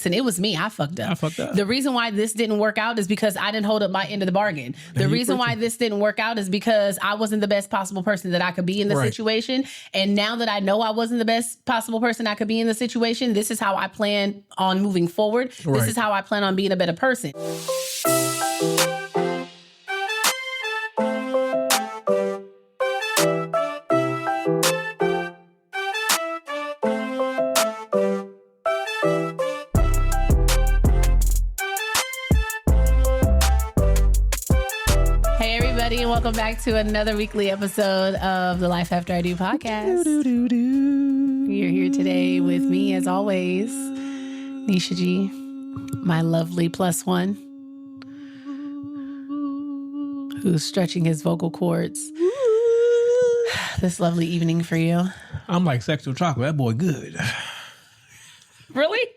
And it was me. I fucked up. The reason why this didn't work out is because I didn't hold up my end of the bargain. The reason why this didn't work out is because I wasn't the best possible person that I could be in the situation. And now that I know I wasn't the best possible person I could be in the situation, this is how I plan on moving forward. This is how I plan on being a better person. And welcome back to another weekly episode of the Life After I Do podcast. You're here today with me, as always, Nisha G, my lovely plus one, who's stretching his vocal cords this lovely evening for you. I'm like sexual chocolate. That boy good. Really?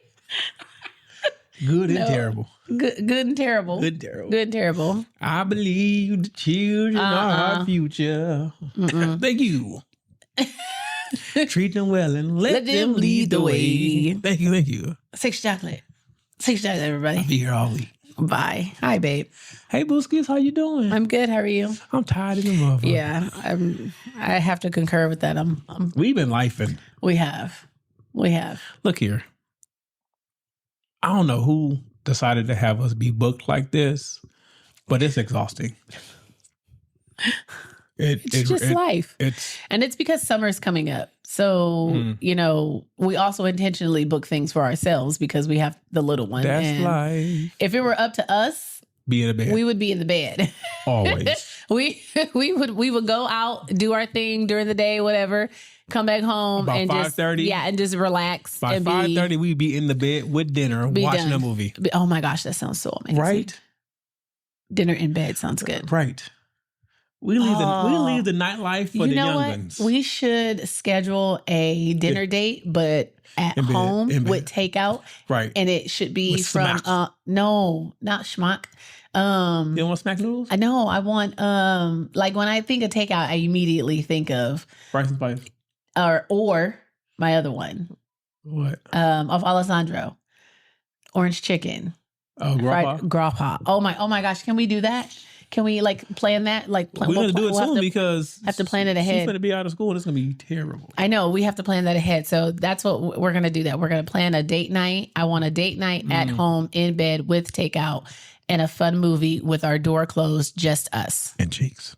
Good and terrible. Good and terrible. Good and terrible. Good and terrible. I believe the children are our future. Thank you. Treat them well and let them lead the way. Thank you. Thank you. Six chocolate. Six chocolate, everybody. I'll be here all week. Bye. Hi, babe. Hey, Booskies. How you doing? I'm good. How are you? I'm tired of the motherfucker. Yeah. I have to concur with that. We've been lifing. We have. Look here. I don't know who decided to have us be booked like this, but it's exhausting. It's just life. And it's because summer's coming up. So, we also intentionally book things for ourselves because we have the little one. That's life. If it were up to us, be in the bed. We would be in the bed. Always. we would go out, do our thing during the day, whatever, come back home about and 5:30. And just relax. By 5:30, we'd be in the bed with dinner, watching a movie. Oh my gosh, that sounds so amazing. Right? Dinner in bed sounds good. Right. We leave the nightlife for the young ones. We should schedule a dinner date, but at home with takeout. Right. And it should be with from no, not schmuck. You don't want smack noodles? I know. I want like when I think of takeout, I immediately think of rice and spice. Or my other one. What? Of Alessandro. Orange chicken. Oh, grappa. Oh my gosh. Can we do that? Can we plan that? We're going to do it soon because have to plan it ahead. She's going to be out of school. It's going to be terrible. I know. We have to plan that ahead. So that's what we're going to do. That we're going to plan a date night. I want a date night at home in bed with takeout and a fun movie with our door closed, just us and cheeks.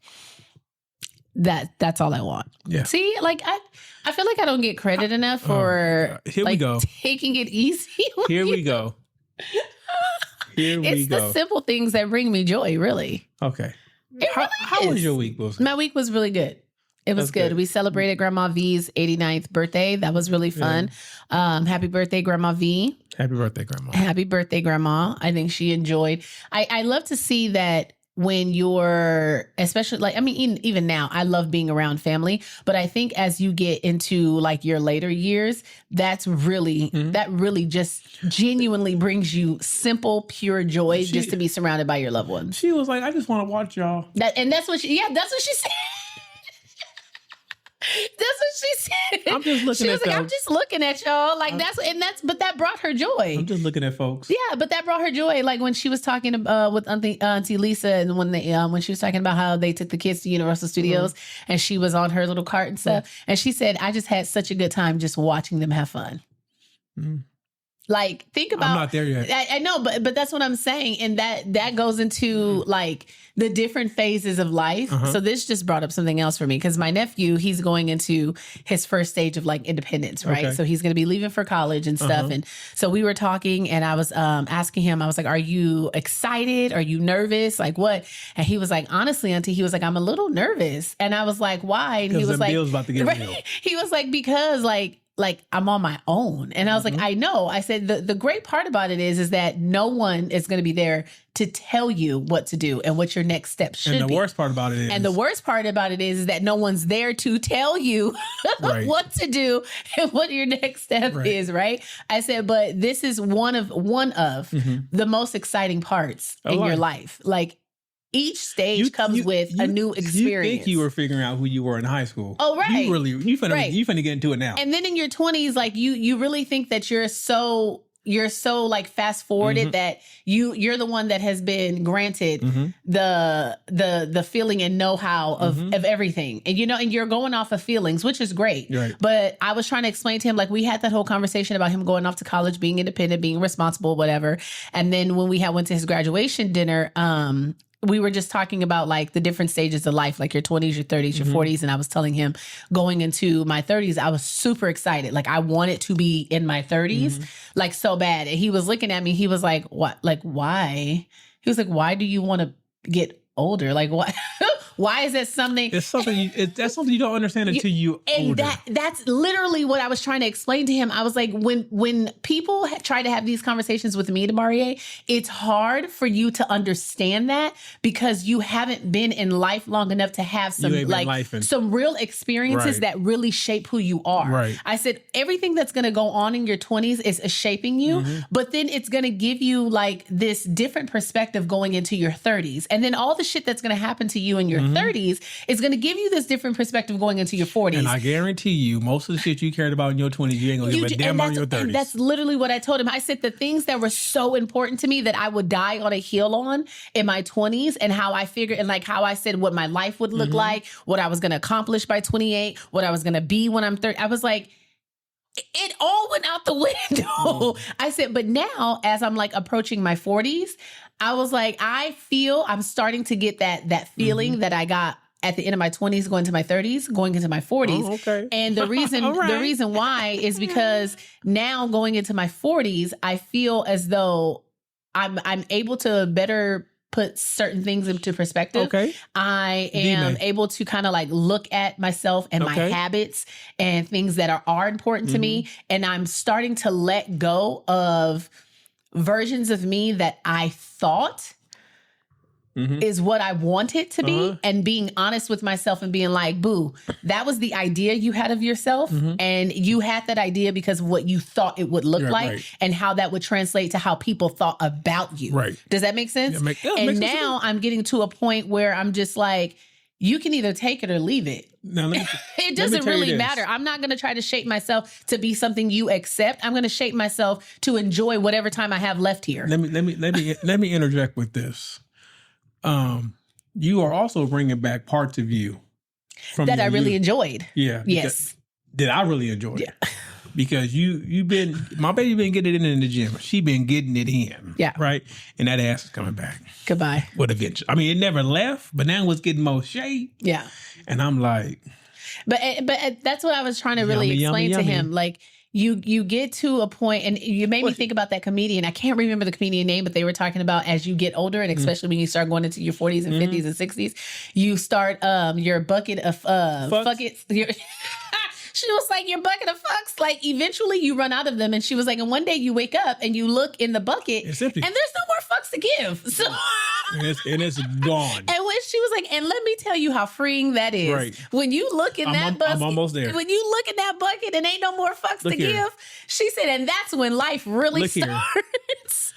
That's all I want. Yeah. See, I feel like I don't get credit enough for we go. Taking it easy. Here we go. It's the simple things that bring me joy, really. Okay. How was your week, Wilson? My week was really good. It was good. We celebrated Grandma V's 89th birthday. That was really fun. Yeah. Happy birthday, Grandma V. Happy birthday, Grandma. Happy birthday, Grandma. I think she enjoyed. I love to see that when you're, especially even now, I love being around family, but I think as you get into your later years, that really just genuinely brings you simple, pure joy just to be surrounded by your loved ones. She was like, I just want to watch y'all. That's what she said. That's what she said. I'm just looking at I'm just looking at y'all. But that brought her joy. I'm just looking at folks. Yeah, but that brought her joy. Like when she was talking with Auntie Lisa, and when she was talking about how they took the kids to Universal Studios, and she was on her little cart and stuff, and she said, "I just had such a good time just watching them have fun." Think about. I'm not there yet. I know, but that's what I'm saying, and that goes into the different phases of life. So this just brought up something else for me because my nephew, he's going into his first stage of independence, right? Okay. So he's going to be leaving for college and stuff, and so we were talking, and I was asking him, I was like, "Are you excited? Are you nervous? Like what?" And he was like, "Honestly, Auntie," he was like, "I'm a little nervous," and I was like, "Why?" And he was like, "Bill's about to get real." He was like, "Because I'm on my own." And I was like, I know. I said, the great part about it is that no one is going to be there to tell you what to do and what your next step should be. And the worst part about it is that no one's there to tell you what to do and what your next step is, right? I said, but this is one of the most exciting parts in your life. Each stage comes with a new experience. You think you were figuring out who you were in high school. Oh, right. You finna get into it now. And then in your 20s, you really think that you're so you're so like fast forwarded that you're the one that has been granted the feeling and know-how of everything. And and you're going off of feelings, which is great. Right. But I was trying to explain to him, like, we had that whole conversation about him going off to college, being independent, being responsible, whatever. And then when we went to his graduation dinner, we were just talking about like the different stages of life, like your 20s, your 30s, your 40s. And I was telling him going into my 30s, I was super excited. Like I wanted to be in my 30s, like so bad. And he was looking at me. He was like, what? Like, why? He was like, why do you want to get older? Like, what? Why is that something? It's something. That's something you don't understand until you older. And that's literally what I was trying to explain to him. I was like, when people try to have these conversations with me, Demarie, it's hard for you to understand that because you haven't been in life long enough to have some some real experiences that really shape who you are. Right. I said everything that's going to go on in your 20s is shaping you, but then it's going to give you like this different perspective going into your 30s, and then all the shit that's going to happen to you in your 30s is going to give you this different perspective going into your 40s. And I guarantee you, most of the shit you cared about in your 20s, you ain't going to give a damn on your 30s. And that's literally what I told him. I said the things that were so important to me that I would die on a hill on in my 20s, and how I figured, and like how I said what my life would look like, what I was going to accomplish by 28, what I was going to be when I'm 30. I was like, it all went out the window. I said, but now as I'm like approaching my 40s, I was like, I feel I'm starting to get that feeling that I got at the end of my 20s, going to my 30s, going into my 40s. Oh, okay. And the reason the reason why is because now going into my 40s, I feel as though I'm able to better put certain things into perspective. Okay. I am able to kind of like look at myself and my habits and things that are important to me. And I'm starting to let go of versions of me that I thought is what I wanted to be, and being honest with myself and being like, boo, that was the idea you had of yourself. And you had that idea because of what you thought it would look like and how that would translate to how people thought about you. Right. Does that make sense? And now I'm getting to a point where I'm just like, you can either take it or leave it. Now, it doesn't really matter. I'm not going to try to shape myself to be something you accept. I'm going to shape myself to enjoy whatever time I have left here. Let me interject with this. You are also bringing back parts of you from that I really enjoyed. Yeah. Yes. That I really enjoyed. Yeah. Because my baby been getting it in the gym. She been getting it in. Yeah. Right. And that ass is coming back. Goodbye. What eventually? I mean, it never left, but now it's getting more shape. Yeah. And I'm like, but that's what I was trying to really explain to him. Like, you get to a point, and you made me think about that comedian. I can't remember the comedian name, but they were talking about as you get older, and especially when you start going into your 40s and 50s and 60s, you start your bucket of fuckets. She was like, your bucket of fucks, like eventually you run out of them. And she was like, and one day you wake up and you look in the bucket it's empty, and there's no more fucks to give. So and it's gone. And when she was like, and let me tell you how freeing that is. Right. When you look in that bucket, I'm almost there. When you look in that bucket and ain't no more fucks to give, she said, and that's when life really starts.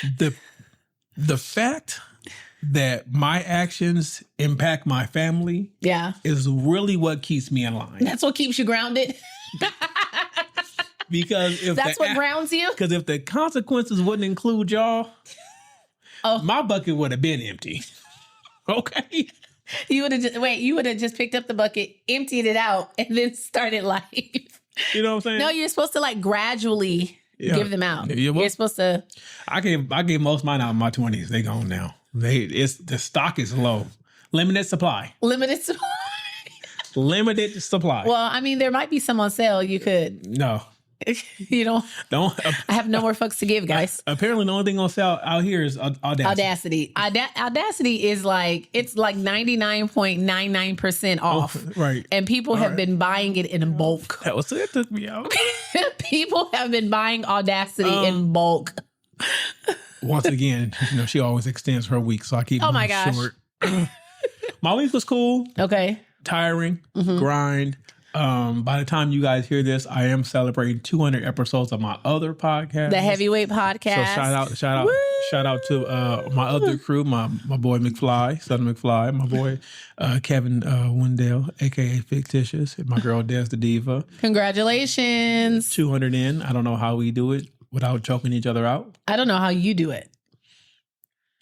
The fact that my actions impact my family is really what keeps me in line. That's what keeps you grounded. Because if that's what grounds you. Because if the consequences wouldn't include y'all, my bucket would have been empty. Okay. You would have just picked up the bucket, emptied it out, and then started life. You know what I'm saying? No, you're supposed to like gradually give them out. You're supposed to. I gave most of mine out in my 20s. They gone now. The stock is low. Limited supply. Limited supply. Limited supply. Well, I mean, there might be some on sale. You could. No. You don't. I have no more fucks to give, guys. Apparently, the only thing on sale out here is Audacity. Audacity is like, it's like 99.99% off. Right. And people have been buying it in bulk. That was it. Took me out. People have been buying Audacity in bulk. Once again, she always extends her week, so I keep my gosh. short. My week was cool. Okay. Tiring. Grind. By the time you guys hear this, I am celebrating 200 episodes of my other podcast, the Heavyweight Podcast. So shout out to my other crew, my boy McFly, Southern McFly, my boy Kevin Wendell, aka Fictitious, and my girl Des the Diva. Congratulations. 200 in. I don't know how we do it. without choking each other out? I don't know how you do it.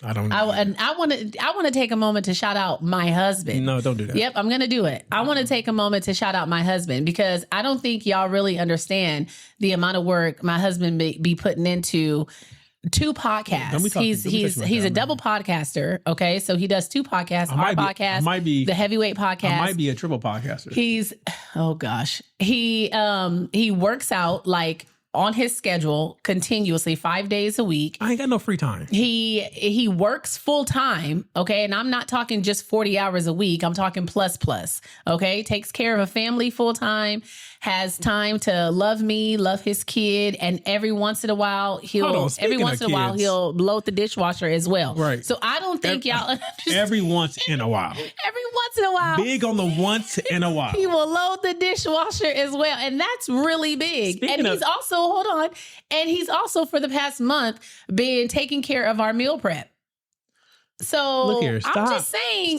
I don't know. I want to take a moment to shout out my husband. No, don't do that. Yep, I'm going to do it. I want to take a moment to shout out my husband because I don't think y'all really understand the amount of work my husband be putting into 2 podcasts. He's a double podcaster. Okay, so he does 2 podcasts. Our podcast, the Heavyweight podcast. I might be a triple podcaster. He works out like on his schedule continuously 5 days a week. I ain't got no free time. He works full time, okay? And I'm not talking just 40 hours a week. I'm talking plus, okay? Takes care of a family full time, has time to love me, love his kid, and every once in a while he'll load the dishwasher as well. Right. So I don't think y'all every once in a while. Every once in a while. Big on the once in a while. He will load the dishwasher as well. And that's really big. And he's also for the past month been taking care of our meal prep. So look here, stop. I'm just saying.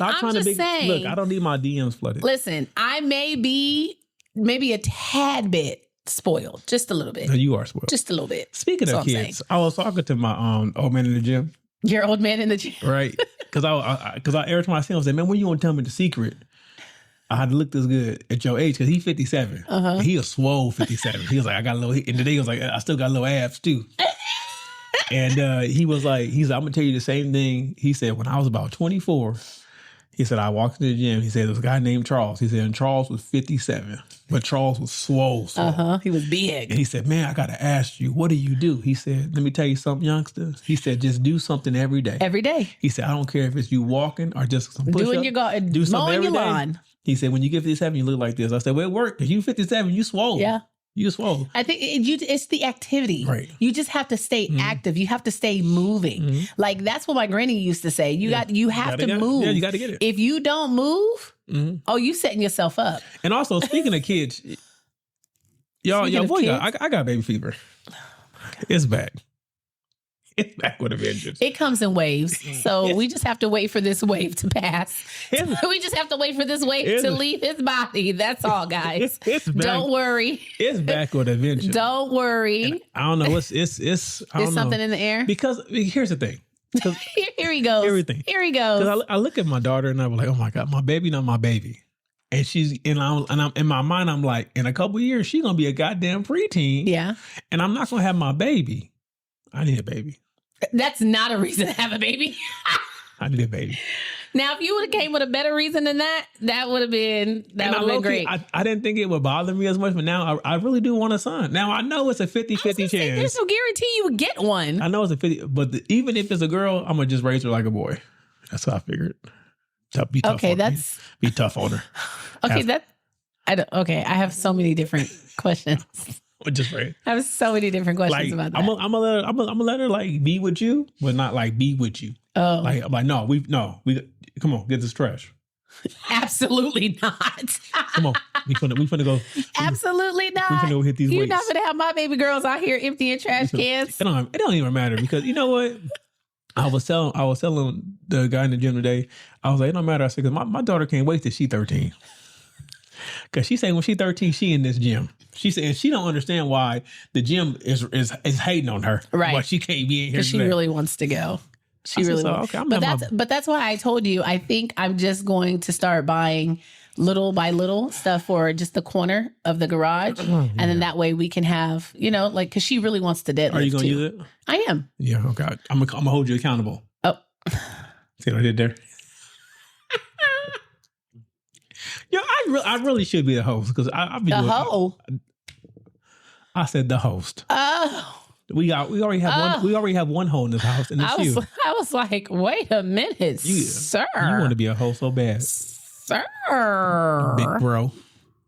Look, I don't need my DMs flooded. Listen, I may be maybe a tad bit spoiled, just a little bit. No, you are spoiled. Just a little bit. Speaking of kids, I was talking to my old man in the gym. Your old man in the gym, right? Because every time I see him, I say, "Man, when you gonna tell me the secret?" I had to look this good at your age because he's 57. He was swole 57. He was like, I got a little, and today he was like, I still got little abs too. And he was like, I'm gonna tell you the same thing. He said, when I was about 24, he said, I walked into the gym. He said, there was a guy named Charles. He said, and Charles was 57, but Charles was swole. He was big. And he said, man, I gotta ask you, what do you do? He said, let me tell you something, youngsters. He said, just do something every day. Every day. He said, I don't care if it's you walking or just some push-ups. Do something every day. Lawn. He said, when you get 57, you look like this. I said, well, it worked. Because you 57, you swole. Yeah. You swole. I think it's the activity. Right. You just have to stay active. You have to stay moving. Like, that's what my granny used to say. You have to move. Yeah, you got to get it. If you don't move, you setting yourself up. And also, speaking of kids, y'all boy, I got baby fever. It's back. It's back with a vengeance. It comes in waves. So we just have to wait for this wave to pass. We just have to wait for this wave to leave his body. That's all, guys. It's back. Don't worry. It's back with a vengeance. Don't worry. And I don't know. It's something in the air? Because here's the thing. Here he goes. Everything. Here he goes. Because I look at my daughter and I'm like, oh my God, my baby, not my baby. And I'm in my mind, I'm like, in a couple of years, she's going to be a goddamn preteen. Yeah. And I'm not going to have my baby. I need a baby. That's not a reason to have a baby. I need a baby. Now, if you would have came with a better reason than that, that would have been great. I didn't think it would bother me as much, but now I really do want a son. Now, I know it's a 50-50 chance. There's no guarantee you would get one. I know it's a 50, but even if it's a girl, I'm going to just raise her like a boy. That's what I figured. Be tough on her. Okay, I have so many different questions. Just right. I have so many different questions about that. I'm gonna let her like be with you, but not like be with you. Oh, like we come on, get this trash. Absolutely not. Come on, we finna go. Absolutely not. We finna go hit these weights. You're not gonna have my baby girls out here emptying trash cans. It don't even matter because you know what? I was telling the guy in the gym today. I was like, it don't matter. I said, because my daughter can't wait till she's 13. Because she said when she's 13, she in this gym. She said she don't understand why the gym is hating on her. Right. Why she can't be in here. Because she really wants to go. She really wants. Okay, but that's why I told you, I think I'm just going to start buying little by little stuff for just the corner of the garage. And then that way we can have, because she really wants to deadlift. Are you going to use it? I am. Yeah, okay. I'm going to hold you accountable. Oh. See what I did there? Yeah, I really should be the host because I've been I said the host. Oh, we already have one hole in this house, and it's you. I was like, wait a minute, sir. You want to be a host so bad, sir, big bro.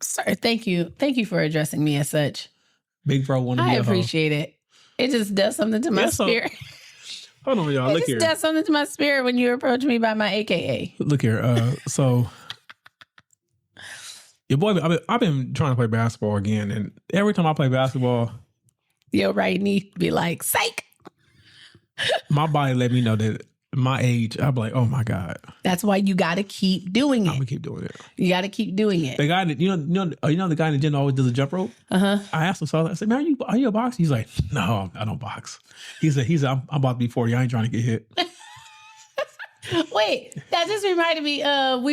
Sir, thank you for addressing me as such. Big bro, want to be a host. I appreciate it. It just does something to my spirit. Hold on, y'all. Look here. It just does something to my spirit when you approach me by my AKA. Look here. So. Your boy, I've been trying to play basketball again, and every time I play basketball, your right knee be like, psych. My body let me know that my age, I'd be like, oh my God. That's why you got to keep doing it. I'm gonna keep doing it. You got to keep doing it. The guy that you know the guy in the gym always does a jump rope. I asked him, so I said, man, are you a boxer? He's like, no, I don't box. He said, I'm about to be 40. I ain't trying to get hit. Wait, that just reminded me.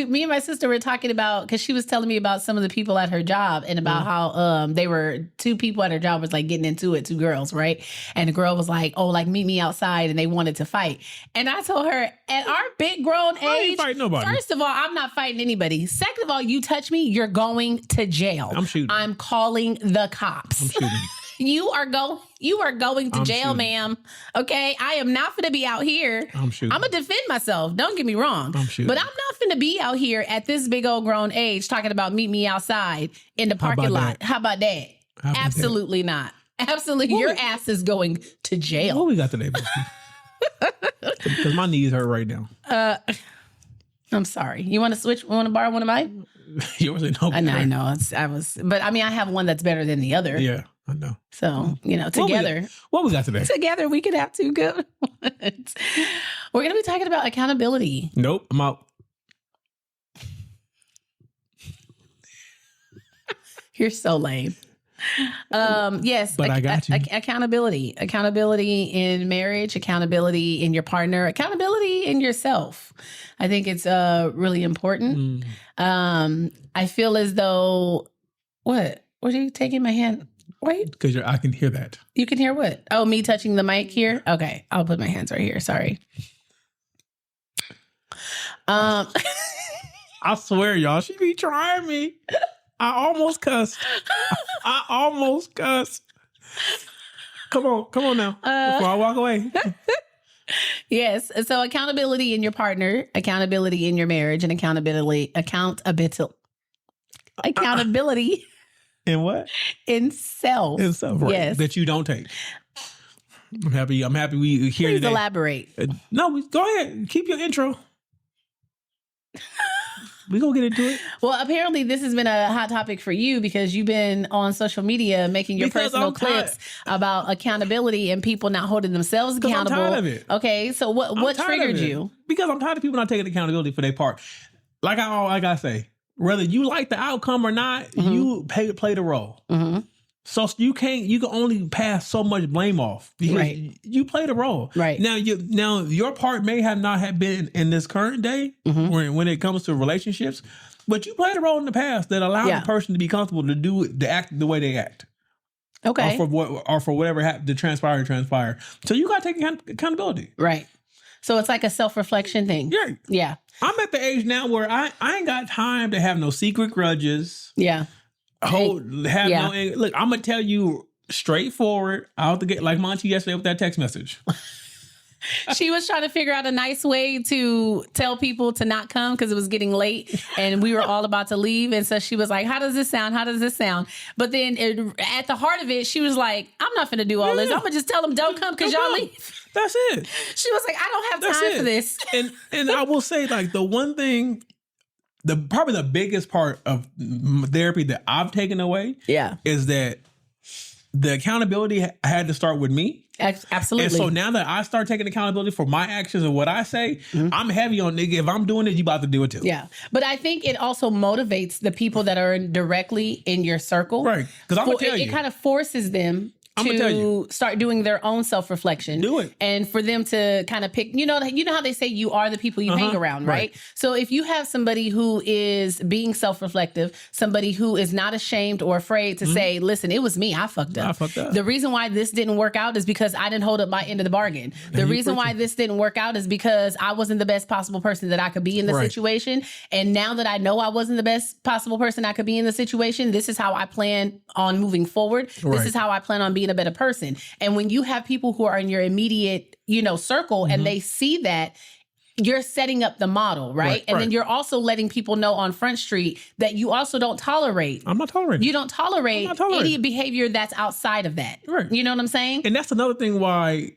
Me and my sister were talking about, because she was telling me about some of the people at her job and about how they were two people at her job was like getting into it, two girls, right? And the girl was like, "Oh, like meet me outside," and they wanted to fight. And I told her, at our big grown age, I ain't fighting nobody. First of all, I'm not fighting anybody. Second of all, you touch me, you're going to jail. I'm shooting. I'm calling the cops. I'm shooting. You are going to jail, shooting. Ma'am. Okay, I am not going to be out here. I'm shooting. I'm gonna defend myself. Don't get me wrong. I'm shooting. But I'm not going to be out here at this big old grown age talking about meet me outside in the parking lot. How about that? Absolutely not. Absolutely, your ass is going to jail. What we got today, because my knees hurt right now. I'm sorry. You want to switch? Want to borrow one of mine? Yours ain't no better. I know. But I mean, I have one that's better than the other. Yeah, I know. So, together. What we got today? Together, we could have two good ones. We're going to be talking about accountability. Nope, I'm out. You're so lame. Yes, but I got you. Accountability in marriage, accountability in your partner, accountability in yourself. I think it's really important. I feel as though what are you taking my hand? Wait, because I can hear that. You can hear what? Oh, me touching the mic here. Okay, I'll put my hands right here. Sorry. I swear, y'all, she be trying me. I almost cussed. I almost cussed. Come on now. Before I walk away. Yes. So accountability in your partner, accountability in your marriage, and accountability In what? In self. In self, right? Yes. That you don't take. I'm happy we here Please today. Elaborate. No, go ahead. Keep your intro. We gonna get into it. Well, apparently this has been a hot topic for you because you've been on social media making your personal clips about accountability and people not holding themselves accountable. I'm tired of it. Okay, so what triggered you? Because I'm tired of people not taking accountability for their part. Like I say, whether you like the outcome or not, you play the role. So you can only pass so much blame off because you play the role. Right. Now your part may not have been in this current day when it comes to relationships, but you played a role in the past that allowed the person to be comfortable to act the way they act. Okay. Or for whatever happened to transpire. So you got to take accountability. Right. So it's like a self-reflection thing. Yeah. Yeah. I'm at the age now where I ain't got time to have no secret grudges. Yeah. Look, I'm gonna tell you straightforward out the gate, like Monty yesterday with that text message. She was trying to figure out a nice way to tell people to not come because it was getting late and we were all about to leave. And so she was like, how does this sound? How does this sound? But then at the heart of it, she was like, I'm not going to do all this. I'm going to just tell them don't come because y'all leave. That's it. She was like, I don't have time for this. And I will say, like, the one thing, probably the biggest part of therapy that I've taken away is that the accountability had to start with me. Absolutely. And so now that I start taking accountability for my actions and what I say, I'm heavy on nigga. If I'm doing it, you about to do it too. Yeah. But I think it also motivates the people that are directly in your circle. Right. Because I'm going to tell you. It kind of forces them to start doing their own self-reflection. Do it. And for them to kind of pick, you know how they say you are the people you hang around, right? So if you have somebody who is being self-reflective, somebody who is not ashamed or afraid to say, listen, it was me, I fucked up. The reason why this didn't work out is because I didn't hold up my end of the bargain. The reason why this didn't work out is because I wasn't the best possible person that I could be in the situation. And now that I know I wasn't the best possible person I could be in the situation, this is how I plan on moving forward. This is how I plan on being a better person. And when you have people who are in your immediate, circle and they see that, you're setting up the model, right? And then you're also letting people know on Front Street that you also don't tolerate. I'm not tolerating. You don't tolerate any behavior that's outside of that. Right. You know what I'm saying? And that's another thing why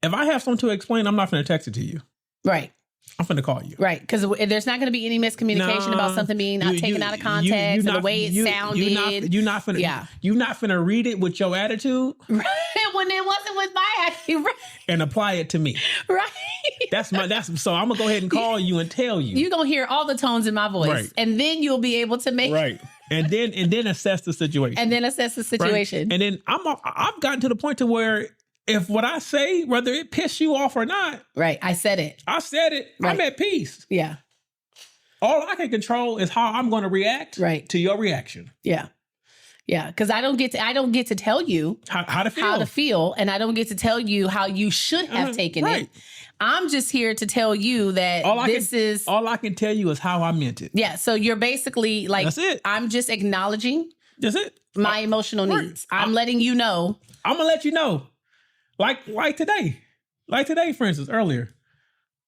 if I have something to explain, I'm not going to text it to you. right. I'm finna call you. Right, because there's not going to be any miscommunication about something being taken out of context and the way it sounded. You're not finna read it with your attitude. Right, when it wasn't with my attitude. Right. And apply it to me. Right. So I'm gonna go ahead and call you and tell you. You're gonna hear all the tones in my voice. Right. And then you'll be able to make and then assess the situation. And then assess the situation. Right? And then I've gotten to the point to where if what I say, whether it piss you off or not, right. I said it. Right. I'm at peace. Yeah. All I can control is how I'm going to react to your reaction. Yeah. Yeah, because I don't get to tell you how to feel, and I don't get to tell you how you should have taken it. I'm just here to tell you that all I can tell you is how I meant it. Yeah, so you're basically like, that's it. I'm just acknowledging my emotional needs. I'm letting you know. I'm gonna let you know, like today, for instance, earlier,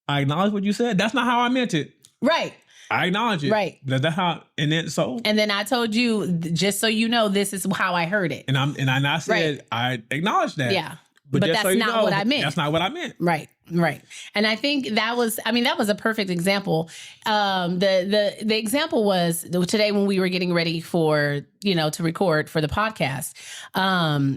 I acknowledge what you said. That's not how I meant it. Right. I acknowledge it. Right. That's how, and then I told you, just so you know, this is how I heard it. And I said, I acknowledge that. Yeah. But that's so not what I meant. That's not what I meant. Right. And I think that was a perfect example. The example was today when we were getting ready for, to record for the podcast.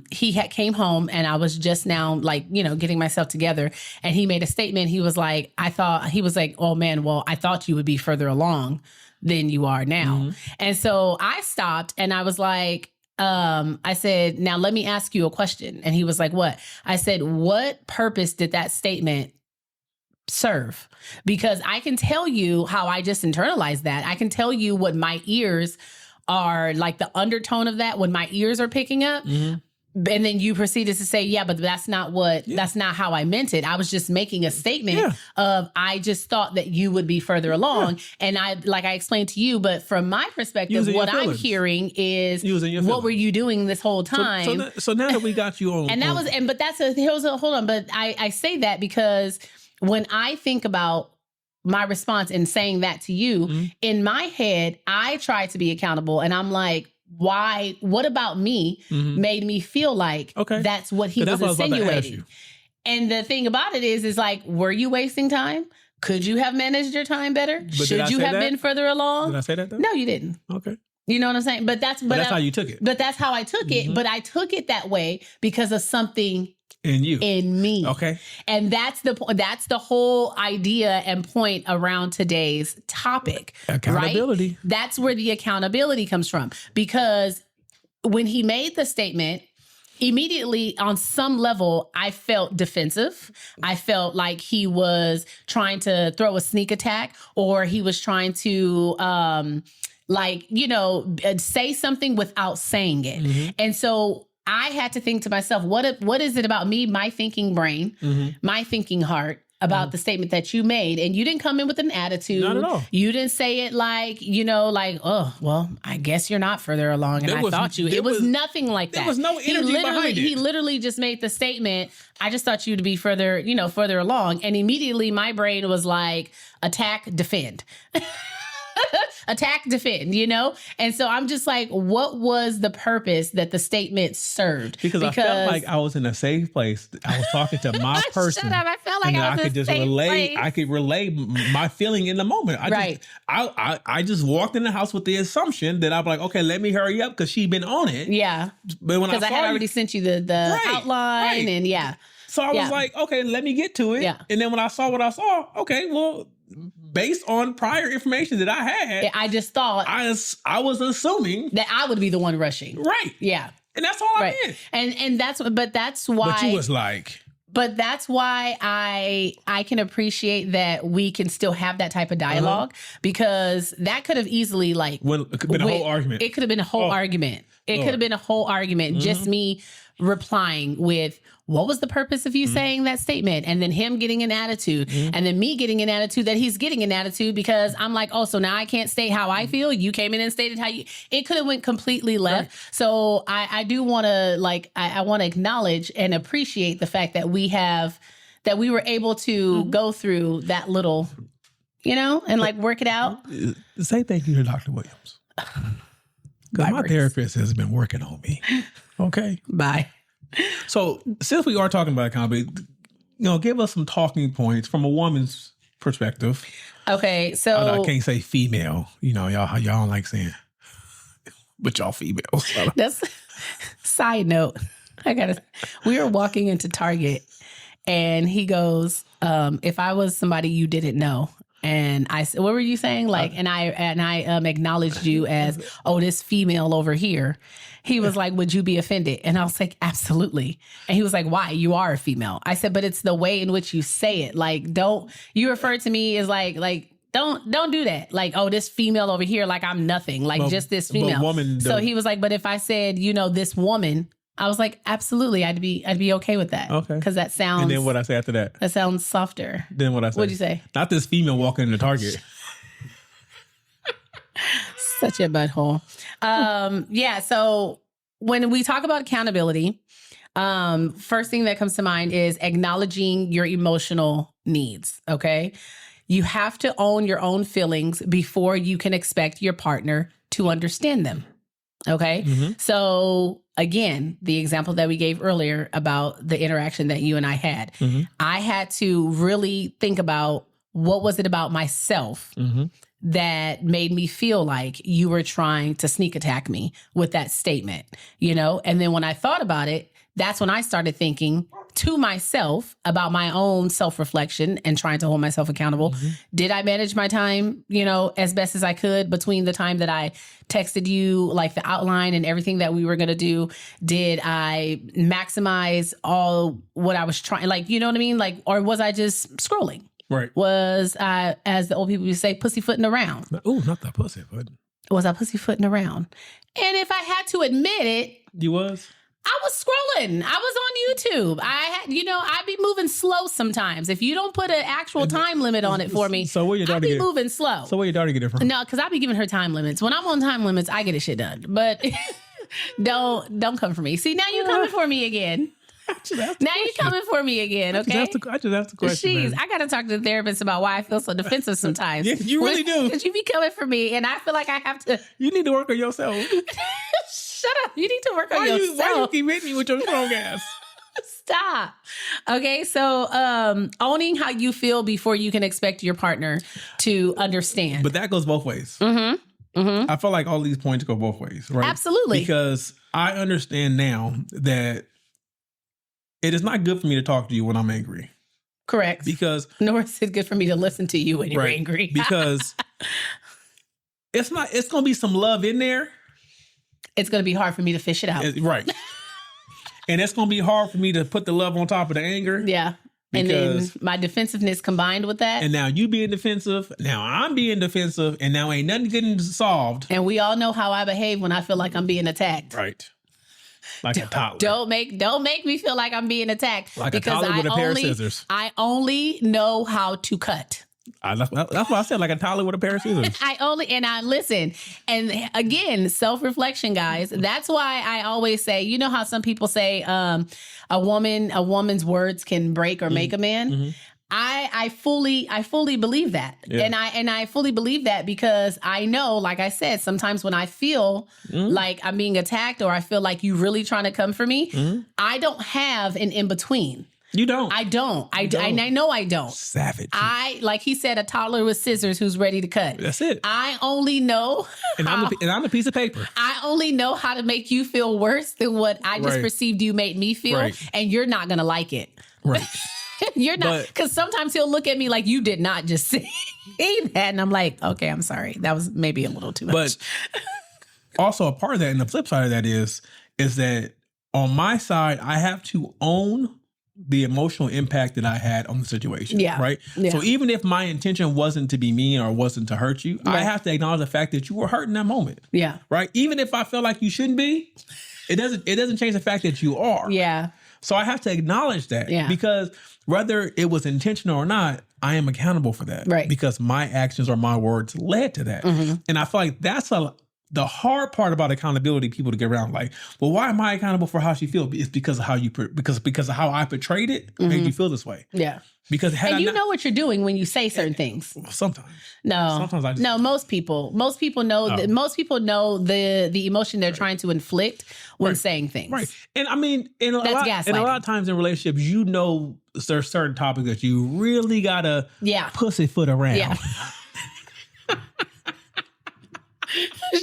He came home and I was just now getting myself together, and he made a statement. He was like, oh man, well, I thought you would be further along than you are now. Mm-hmm. And so I stopped and I was like, I said, now let me ask you a question. And he was like, what? I said, what purpose did that statement serve? Because I can tell you how I just internalized that. I can tell you what my ears are, like the undertone of that, when my ears are picking up. Mm-hmm. And then you proceeded to say, yeah, but that's not how I meant it. I was just making a statement of, I just thought that you would be further along. Yeah. And I explained to you, but from my perspective, what I'm hearing is, what were you doing this whole time? So now that we got you on. Hold on. But I say that because when I think about my response in saying that to you, mm-hmm. in my head, I try to be accountable, and I'm like, why? What about me mm-hmm. made me feel like that's what he was insinuating? And the thing about it is like, were you wasting time? Could you have managed your time better? Should you have been further along? Did I say that though? No, you didn't. Okay. You know what I'm saying? But that's how you took it. But that's how I took it. Mm-hmm. But I took it that way because of something in me. Okay. And that's the whole idea and point around today's topic. Accountability. Right? That's where the accountability comes from. Because when he made the statement, immediately on some level, I felt defensive. I felt like he was trying to throw a sneak attack, or he was trying to say something without saying it. Mm-hmm. And so I had to think to myself, what is it about me, my thinking brain, mm-hmm. my thinking heart, about mm-hmm. the statement that you made? And you didn't come in with an attitude. Not at all. You didn't say it like, oh, well, I guess you're not further along. And it was nothing like that. There was no energy behind it. He literally just made the statement, I just thought you to be further along. And immediately my brain was like, attack, defend. Attack, defend, And so I'm just like, what was the purpose that the statement served? Because I felt like I was in a safe place. I was talking to my person. Shut up. I felt like I was in a safe place. I could relay my feeling in the moment. I just walked in the house with the assumption that I'm like, okay, let me hurry up because she'd been on it. Yeah. But when because I had already sent you the outline and yeah. So I was like, okay, let me get to it. Yeah. And then when I saw what I saw, okay, well, based on prior information that I had, I just thought I was assuming that I would be the one rushing. Right. Yeah. And that's all I did. And that's why. But you was like. But that's why I can appreciate that we can still have that type of dialogue, because that could have easily it could have been a whole argument. It could have been a whole argument. It could have been a whole argument. Mm-hmm. Just me replying with, what was the purpose of you mm-hmm. saying that statement? And then him getting an attitude, mm-hmm. and then me getting an attitude that he's getting an attitude, because I'm like, oh, so now I can't state how I feel. You came in and stated how you, it could have went completely left. Right. So I do want to I want to acknowledge and appreciate the fact that we were able to mm-hmm. go through that little, and work it out. Say thank you to Dr. Williams. Because my therapist has been working on me. Okay. Bye. So since we are talking about accountability, give us some talking points from a woman's perspective. Okay, so I can't say female. Y'all don't like saying, but y'all females. That's side note. We were walking into Target, and he goes, if I was somebody you didn't know, and I said, what were you saying? Like, and I acknowledged you as, oh, this female over here. He was like, would you be offended? And I was like, absolutely. And he was like, why? You are a female. I said, but it's the way in which you say it. Like, you refer to me as like, don't do that. Like, oh, this female over here, like I'm nothing. Like just this female. Woman, so he was like, but if I said, this woman, I was like, absolutely, I'd be okay with that. Okay. Because that sounds. And then what I say after that? That sounds softer. Then what I say? What'd you say? Not this female walking in the Target. Such a butthole. Yeah. So when we talk about accountability, first thing that comes to mind is acknowledging your emotional needs. Okay. You have to own your own feelings before you can expect your partner to understand them. Okay. Mm-hmm. So again, the example that we gave earlier about the interaction that you and I had, mm-hmm. I had to really think about what was it about myself mm-hmm. that made me feel like you were trying to sneak attack me with that statement, And then when I thought about it, that's when I started thinking to myself about my own self-reflection and trying to hold myself accountable. Mm-hmm. Did I manage my time, as best as I could between the time that I texted you, like the outline and everything that we were going to do? Did I maximize all what I was trying, like, you know what I mean? Like, or was I just scrolling? Right. Was I, as the old people would say, pussyfooting around? Oh, not that pussyfoot. Was I pussyfooting around? And if I had to admit it. You was? I was scrolling. I was on YouTube. I'd be moving slow sometimes. If you don't put an actual time limit on it for me, so where your daughter I'd be moving slow. So where your daughter get it from? No, because I be giving her time limits. When I'm on time limits, I get a shit done. But don't come for me. See, now you're coming for me again. Now you're coming for me again, okay? I just asked the question. Jeez, I got to talk to the therapist about why I feel so defensive sometimes. Yeah, you really do. Because you be coming for me, and I feel like I have to. You need to work on yourself. Shut up. You need to work on yourself. Why you keep hitting me with your strong ass? Stop. Okay, so owning how you feel before you can expect your partner to understand. But that goes both ways. Mm-hmm. Mm-hmm. I feel like all these points go both ways, right? Absolutely. Because I understand now that it is not good for me to talk to you when I'm angry. Correct. Because nor is it good for me to listen to you when you're angry. Because it's going to be some love in there. It's going to be hard for me to fish it out. Right. And it's going to be hard for me to put the love on top of the anger. Yeah. And then my defensiveness combined with that. And now you being defensive. Now I'm being defensive. And now ain't nothing getting solved. And we all know how I behave when I feel like I'm being attacked. Right. Like a toddler. Don't make me feel like I'm being attacked. Like a toddler with a pair of scissors. I only know how to cut. That's what I said, like a toddler with a pair of scissors. I listen. And again, self-reflection, guys. That's why I always say, you know how some people say a woman's words can break or make a man? Mm-hmm. I fully believe that. Yeah. And I fully believe that because I know, like I said, sometimes when I feel like I'm being attacked or I feel like you really trying to come for me, I don't have an in-between. You don't. I don't. I know I don't. Savage. Like he said, a toddler with scissors who's ready to cut. That's it. I only know. And I'm a piece of paper. I only know how to make you feel worse than what I just perceived you made me feel. Right. And you're not going to like it. Right. You're not. Because sometimes he'll look at me like you did not just say that. And I'm like, okay, I'm sorry. That was maybe a little too much. But also a part of that, and the flip side of that is that on my side, I have to own the emotional impact that I had on the situation. Yeah. Right. Yeah. So even if my intention wasn't to be mean or wasn't to hurt you, I have to acknowledge the fact that you were hurt in that moment. Yeah. Right. Even if I feel like you shouldn't be, it doesn't change the fact that you are. Yeah. So I have to acknowledge that. Yeah. Because whether it was intentional or not, I am accountable for that. Right. Because my actions or my words led to that. Mm-hmm. And I feel like that's the hard part about accountability, people to get around like, well, why am I accountable for how she feels? It's because of how because of how I portrayed it made you feel this way. Yeah. Because know what you're doing when you say certain things. Well, sometimes. No. Sometimes I just most people know the emotion they're trying to inflict when saying things. Right. And I mean, and a lot of times in relationships, there's certain topics that you really gotta pussyfoot around. Yeah.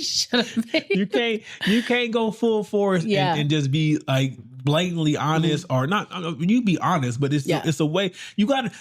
Shut up, baby. You can't go full force and just be like blatantly honest or not. You be honest, but it's a way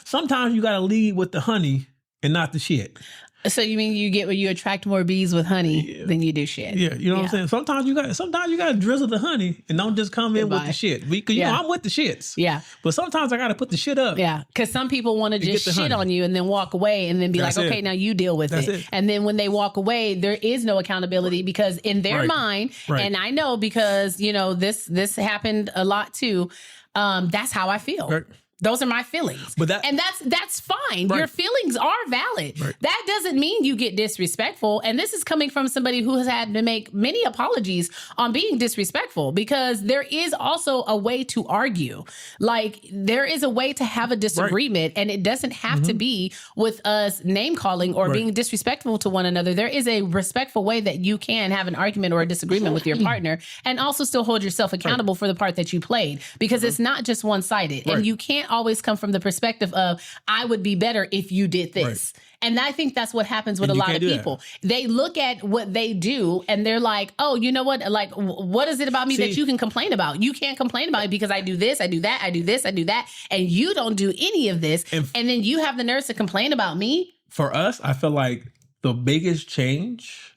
sometimes you got to lead with the honey and not the shit. So you mean you attract more bees with honey than you do shit? Yeah, you know what I'm saying. Sometimes you got to drizzle the honey and don't just come in with the shit. Because you know I'm with the shits. Yeah, but sometimes I got to put the shit up. Yeah, because some people want to just shit on you and then walk away and then be like, okay, now you deal with it. And then when they walk away, there is no accountability because in their mind, and I know because this happened a lot too. That's how I feel. Right. Those are my feelings. And that's fine. Right. Your feelings are valid. Right. That doesn't mean you get disrespectful. And this is coming from somebody who has had to make many apologies on being disrespectful because there is also a way to argue. Like there is a way to have a disagreement and it doesn't have to be with us name calling or being disrespectful to one another. There is a respectful way that you can have an argument or a disagreement with your partner and also still hold yourself accountable for the part that you played because it's not just one-sided and you can't always come from the perspective of I would be better if you did this. And I think that's what happens with a lot of people. They look at what they do and they're like, oh, you know what? Like, what is it about me that you can complain about? You can't complain about it because I do this, I do that, I do this, I do that. And you don't do any of this. And then you have the nerves to complain about me. For us, I feel like the biggest change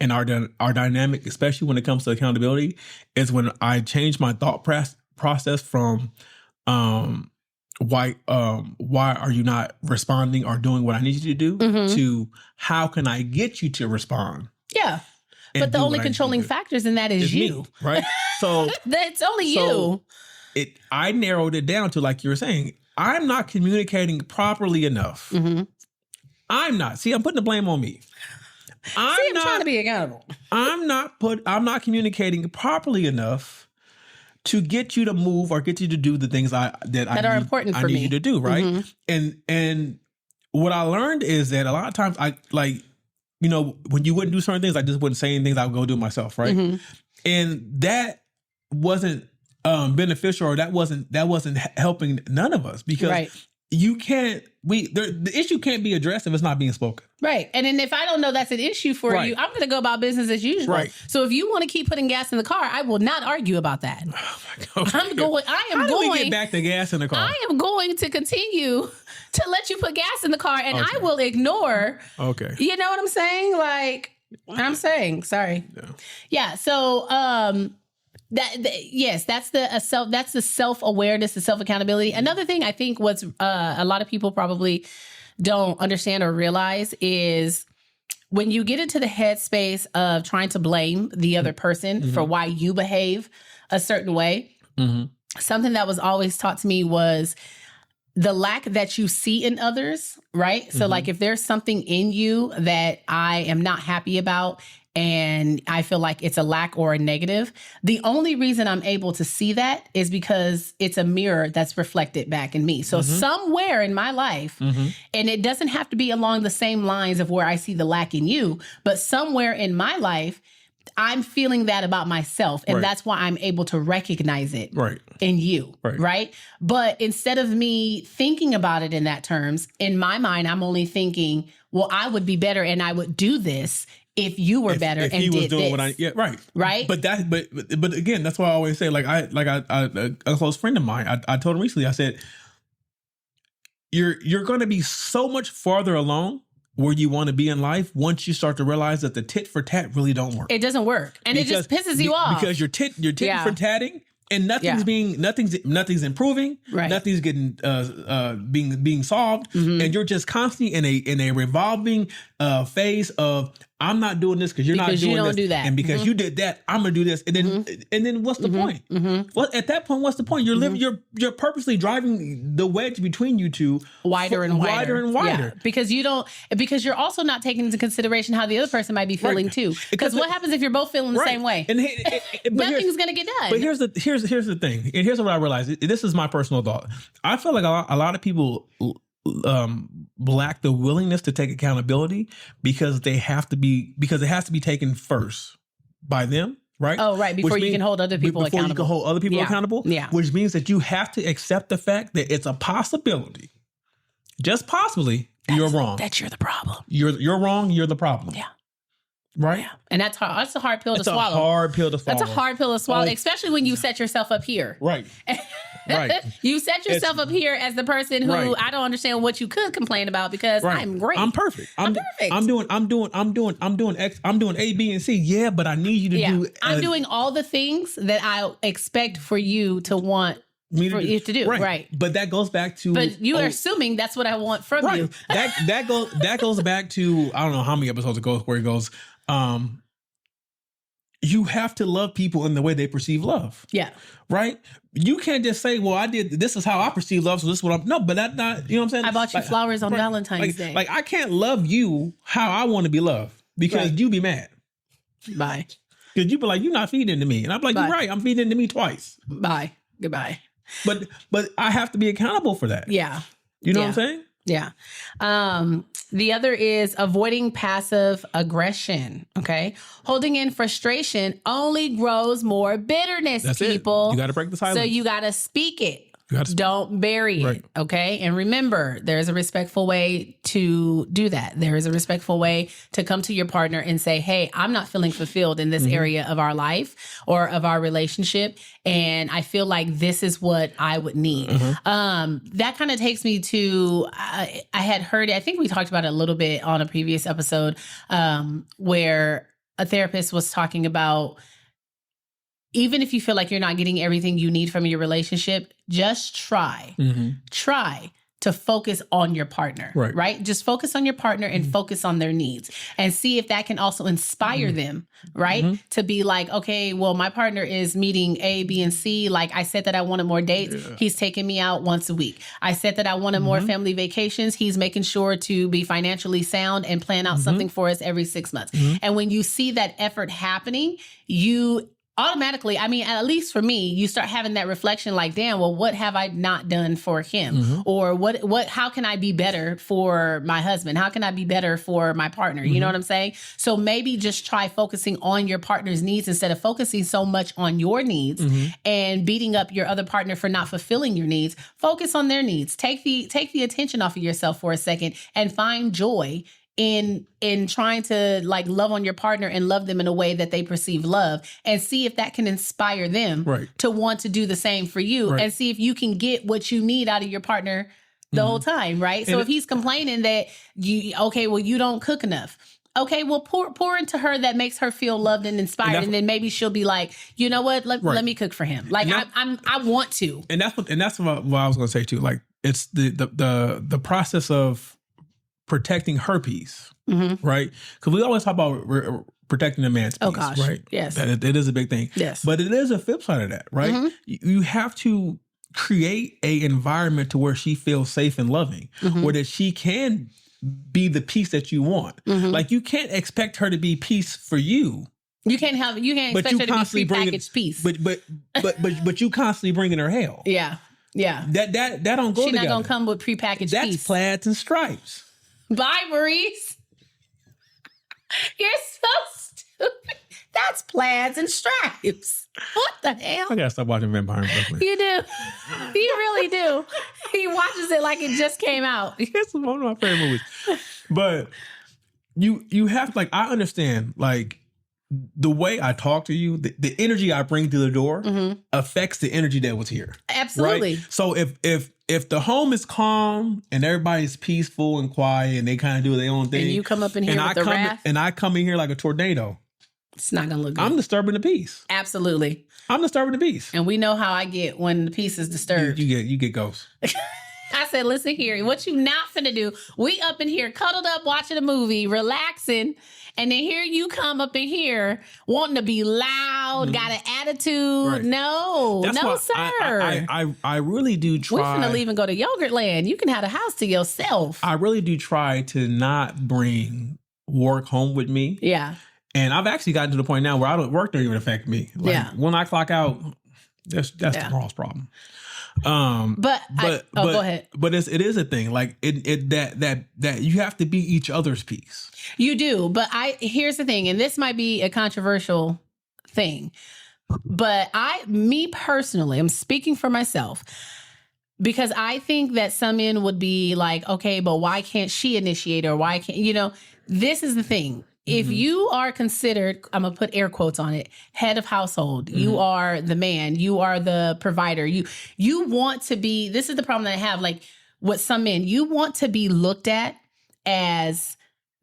in our dynamic, especially when it comes to accountability, is when I change my thought process from, why are you not responding or doing what I need you to do to how can I get you to respond? Yeah. But the only controlling factors in that is you. Me, right? So that's only you. I narrowed it down to, like you were saying, I'm not communicating properly enough. I'm not. See, I'm putting the blame on me. I'm trying to be accountable. I'm not communicating properly enough to get you to move or get you to do the things that are important for me. I need you to do, right? And what I learned is that a lot of times when you wouldn't do certain things, I just wouldn't say anything. I would go do it myself, right? And that wasn't beneficial, or that wasn't helping none of us because you can't. The issue can't be addressed if it's not being spoken. Right. And then if I don't know that's an issue for you, I'm going to go about business as usual. Right. So if you want to keep putting gas in the car, I will not argue about that. Oh my God. How do we get back to gas in the car? I am going to continue to let you put gas in the car and I will ignore. Okay. You know what I'm saying? Like, I'm saying, sorry. Yeah. So, that's the self-awareness, the self-accountability. Another thing I think what's a lot of people probably don't understand or realize is when you get into the headspace of trying to blame the other person for why you behave a certain way, something that was always taught to me was the lack that you see in others, right? So like if there's something in you that I am not happy about and I feel like it's a lack or a negative, the only reason I'm able to see that is because it's a mirror that's reflected back in me. So somewhere in my life, and it doesn't have to be along the same lines of where I see the lack in you, but somewhere in my life, I'm feeling that about myself. And that's why I'm able to recognize it in you. Right. But instead of me thinking about it in that terms, in my mind, I'm only thinking, well, I would be better and I would do this if you were better and he was did doing this. What right. But again, that's why I always say, a close friend of mine, I told him recently, I said, you're going to be so much farther along where you want to be in life once you start to realize that the tit for tat really don't work. It doesn't work. And it just pisses you off. Because you're tit for tatting and nothing's improving. Right. Nothing's getting being solved. And you're just constantly in a revolving phase of I'm not doing this because you're not doing this. Because you don't do that. And because you did that, I'm going to do this. And then what's the point? Well, at that point, what's the point? You're living, you're purposely driving the wedge between you two wider and wider. Yeah. Because you're also not taking into consideration how the other person might be feeling too. Because what happens if you're both feeling the same way? And nothing's going to get done. But here's the thing. And here's what I realized. This is my personal thought. I feel like a lot of people lack the willingness to take accountability because it has to be taken first by them, right? Oh, right. Before you can hold other people accountable. Before you can hold other people accountable. Yeah. Which means that you have to accept the fact that it's a possibility, just possibly, you're wrong. That you're the problem. You're wrong. You're the problem. Yeah. Right. And that's hard. That's a hard pill to swallow. That's a hard pill to swallow. That's a hard pill to swallow, especially when you set yourself up here. Right. Right. You set yourself up here as the person who Right. I don't understand what you could complain about because Right. I'm great. I'm perfect. I'm perfect. I'm doing A, B, and C. Yeah, but I need you to do. I'm doing all the things that I expect for you to want you to do. Right. But that goes back to. But you are assuming that's what I want from you. That goes back to, I don't know how many episodes ago where it goes. You have to love people in the way they perceive love. Yeah. Right? You can't just say, well, this is how I perceive love, so this is what I'm... No, but that's not... You know what I'm saying? I bought you flowers on Valentine's Day. Like, I can't love you how I want to be loved because you be mad. Bye. Because you be like, you're not feeding into me. And I'm like, you're right. I'm feeding into me twice. Bye. Goodbye. But I have to be accountable for that. Yeah. You know what I'm saying? Yeah. The other is avoiding passive aggression. Okay. Holding in frustration only grows more bitterness, That's people. You got to break the silence. So you got to speak it. Don't bury it. Okay. And remember, there's a respectful way to do that. There is a respectful way to come to your partner and say, hey, I'm not feeling fulfilled in this area of our life or of our relationship. And I feel like this is what I would need. That kind of takes me to, I had heard, I think we talked about it a little bit on a previous episode where a therapist was talking about, even if you feel like you're not getting everything you need from your relationship, just try to focus on your partner, right? Just focus on your partner and focus on their needs and see if that can also inspire them, right? To be like, okay, well, my partner is meeting A, B, and C. Like I said that I wanted more dates. Yeah. He's taking me out once a week. I said that I wanted more family vacations. He's making sure to be financially sound and plan out something for us every 6 months. And when you see that effort happening, you automatically, I mean, at least for me, you start having that reflection like, damn, well, what have I not done for him? Or how can I be better for my husband? How can I be better for my partner? You know what I'm saying? So maybe just try focusing on your partner's needs instead of focusing so much on your needs and beating up your other partner for not fulfilling your needs. Focus on their needs. Take the attention off of yourself for a second and find joy in trying to like love on your partner and love them in a way that they perceive love and see if that can inspire them to want to do the same for you and see if you can get what you need out of your partner the whole time, right? So if he's complaining that you don't cook enough. Okay, well, pour into her that makes her feel loved and inspired, and then maybe she'll be like, you know what? Let me cook for him. Like I want to. And that's what I was going to say too. Like it's the process of protecting her peace, right? Because we always talk about protecting a man's peace, right? Yes. That it is a big thing. Yes. But it is a flip side of that, right? You have to create a environment to where she feels safe and loving, where that she can be the peace that you want. Like you can't expect her to be peace for you. You can't expect her to be prepackaged peace. But you constantly bringing her hell. Yeah. Yeah. That don't go together. She's not gonna come with prepackaged peace. That's plaids and stripes. Bye, Maurice. You're so stupid. That's plaids and stripes. What the hell? I gotta stop watching Vampire in Brooklyn. You do. You really do. He watches it like it just came out. It's one of my favorite movies. But you have to, like, I understand, like, the way I talk to you, the energy I bring to the door affects the energy that was here. Absolutely. Right? So if the home is calm and everybody's peaceful and quiet and they kind of do their own thing, and you come up in here with the wrath, and I come in here like a tornado, it's not gonna look good. I'm disturbing the peace. Absolutely. I'm disturbing the peace. And we know how I get when the peace is disturbed. You get ghosts. I said, listen here, what you not finna do? We up in here cuddled up watching a movie, relaxing, and then here you come up in here wanting to be loud, got an attitude. Right. No, that's no, sir. I really do try. We finna leave and go to Yogurt Land. You can have the house to yourself. I really do try to not bring work home with me. Yeah. And I've actually gotten to the point now where work don't even affect me. Like, when I clock out, that's tomorrow's problem. Go ahead. But it is a thing. Like that you have to be each other's peace. You do. But here's the thing, and this might be a controversial thing, but me personally, I'm speaking for myself, because I think that some men would be like, okay, but why can't she initiate, or why can't, this is the thing. if you are considered, I'm going to put air quotes on it, head of household, you are the man, you are the provider, you want to be, this is the problem that I have, like with some men, you want to be looked at as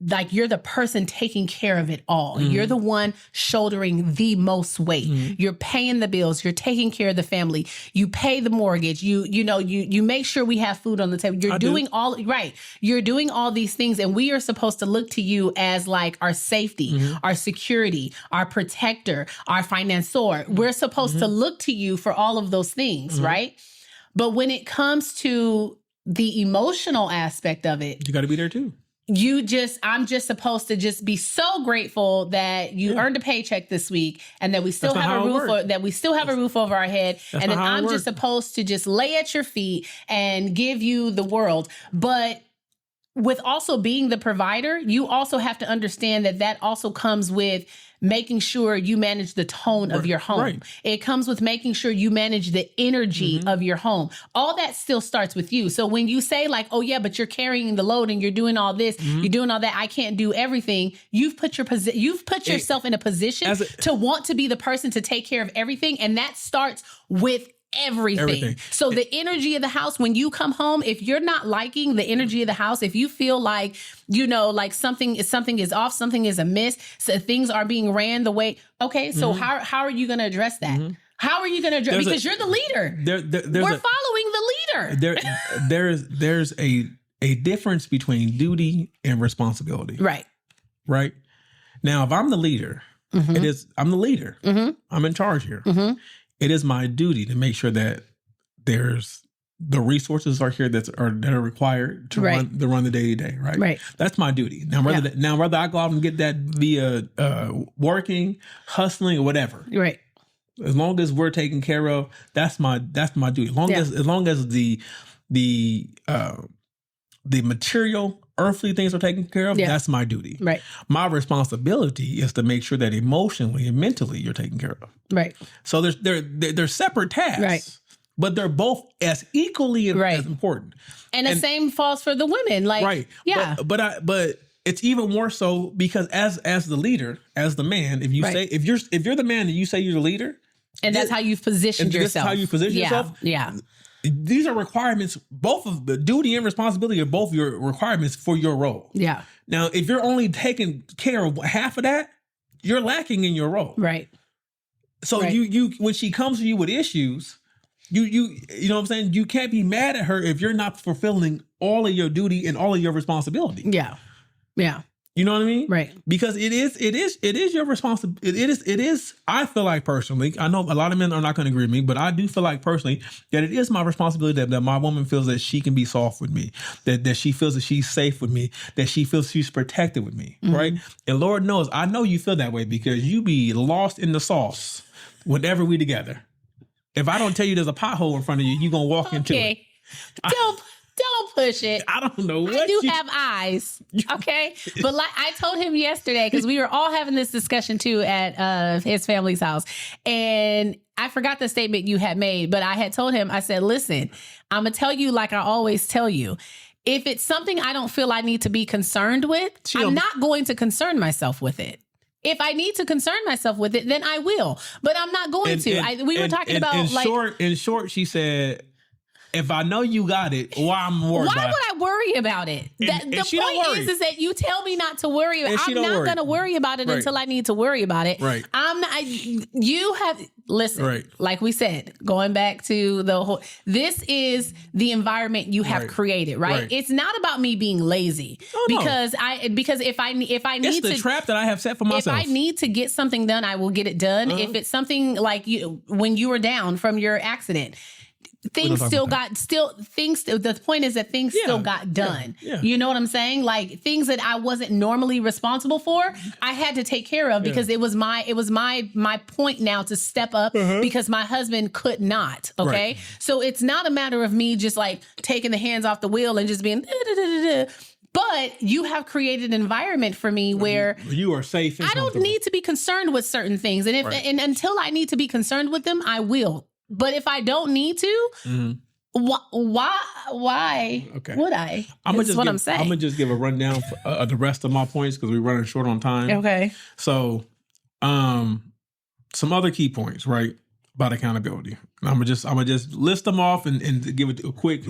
like you're the person taking care of it all. You're the one shouldering the most weight. You're paying the bills. You're taking care of the family. You pay the mortgage. You make sure we have food on the table. You're doing all right. You're doing all these things, and we are supposed to look to you as like our safety, our security, our protector, our financier. We're supposed to look to you for all of those things, right? But when it comes to the emotional aspect of it, you got to be there too. I'm just supposed to just be so grateful that you earned a paycheck this week and that we still have a roof over our head. And then I'm just supposed to just lay at your feet and give you the world. But with also being the provider, you also have to understand that also comes with making sure you manage the tone of your home. Right. It comes with making sure you manage the energy of your home. All that still starts with you. So when you say like, oh yeah, but you're carrying the load and you're doing all this, you're doing all that, I can't do everything. You've put yourself in a position to want to be the person to take care of everything. And that starts with everything. So the energy of the house, when you come home, if you're not liking the energy of the house, if you feel like, like something is off, something is amiss, so things are being ran the way, okay, so how are you going to address that? How are you going to address, because you're the leader. We're following the leader. There's a difference between duty and responsibility. Right. Now, if I'm the leader, I'm the leader. I'm in charge here. It is my duty to make sure that there's the resources are here that are required to run the day-to-day, right? That's my duty. Now, whether I go out and get that via working, hustling, or whatever, right? As long as we're taken care of, that's my duty. As long as the material, earthly things are taken care of, that's my duty. Right. My responsibility is to make sure that emotionally and mentally you're taken care of. Right. So they're separate tasks. Right. But they're both as equally as important. And the same falls for the women. Like, right. Yeah. But it's even more so because as the leader, as the man, if you're the man and you say you're the leader, and that's how you've positioned yourself. That's how you position yourself. Yeah. These are requirements, both of the duty and responsibility are both your requirements for your role. Yeah. Now, if you're only taking care of half of that, you're lacking in your role. Right. So you when she comes to you with issues, you know what I'm saying? You can't be mad at her if you're not fulfilling all of your duty and all of your responsibility. Yeah. Yeah. You know what I mean? Right. Because it is your responsibility. It is, I feel like personally, I know a lot of men are not going to agree with me, but I do feel like personally that it is my responsibility that my woman feels that she can be soft with me, that she feels that she's safe with me, that she feels she's protected with me, right? And Lord knows, I know you feel that way because you be lost in the sauce whenever we together. If I don't tell you there's a pothole in front of you, you're going to walk into it. Don't push it. I don't know what I do have eyes. Okay. But like I told him yesterday, because we were all having this discussion too at his family's house. And I forgot the statement you had made, but I had told him, I said, listen, I'm going to tell you like I always tell you. If it's something I don't feel I need to be concerned with, I'm not going to concern myself with it. If I need to concern myself with it, then I will. But I'm not going to. We were talking about in short, she said, if I know you got it, why I'm worried about it? Why would I worry about it? The point is that you tell me not to worry about it. I'm not going to worry about it until I need to worry about it. Right. Listen, like we said, going back to the whole, this is the environment you have created, right? It's not about me being lazy because if I need it's the trap that I have set for myself. If I need to get something done, I will get it done. If it's something like when you were down from your accident, the point is that things still got done. You know what I'm saying? Like things that I wasn't normally responsible for, I had to take care of because it was my point now to step up because my husband could not. Okay. So it's not a matter of me just like taking the hands off the wheel and just being but you have created an environment for me where you are safe and I don't need to be concerned with certain things. And and until I need to be concerned with them, I will. But if I don't need to, Why Okay. would I? I'm That's what I'm saying. I'm gonna just give a rundown of the rest of my points because we're running short on time. Okay. So, some other key points, right, about accountability. I'm gonna just list them off and give it a quick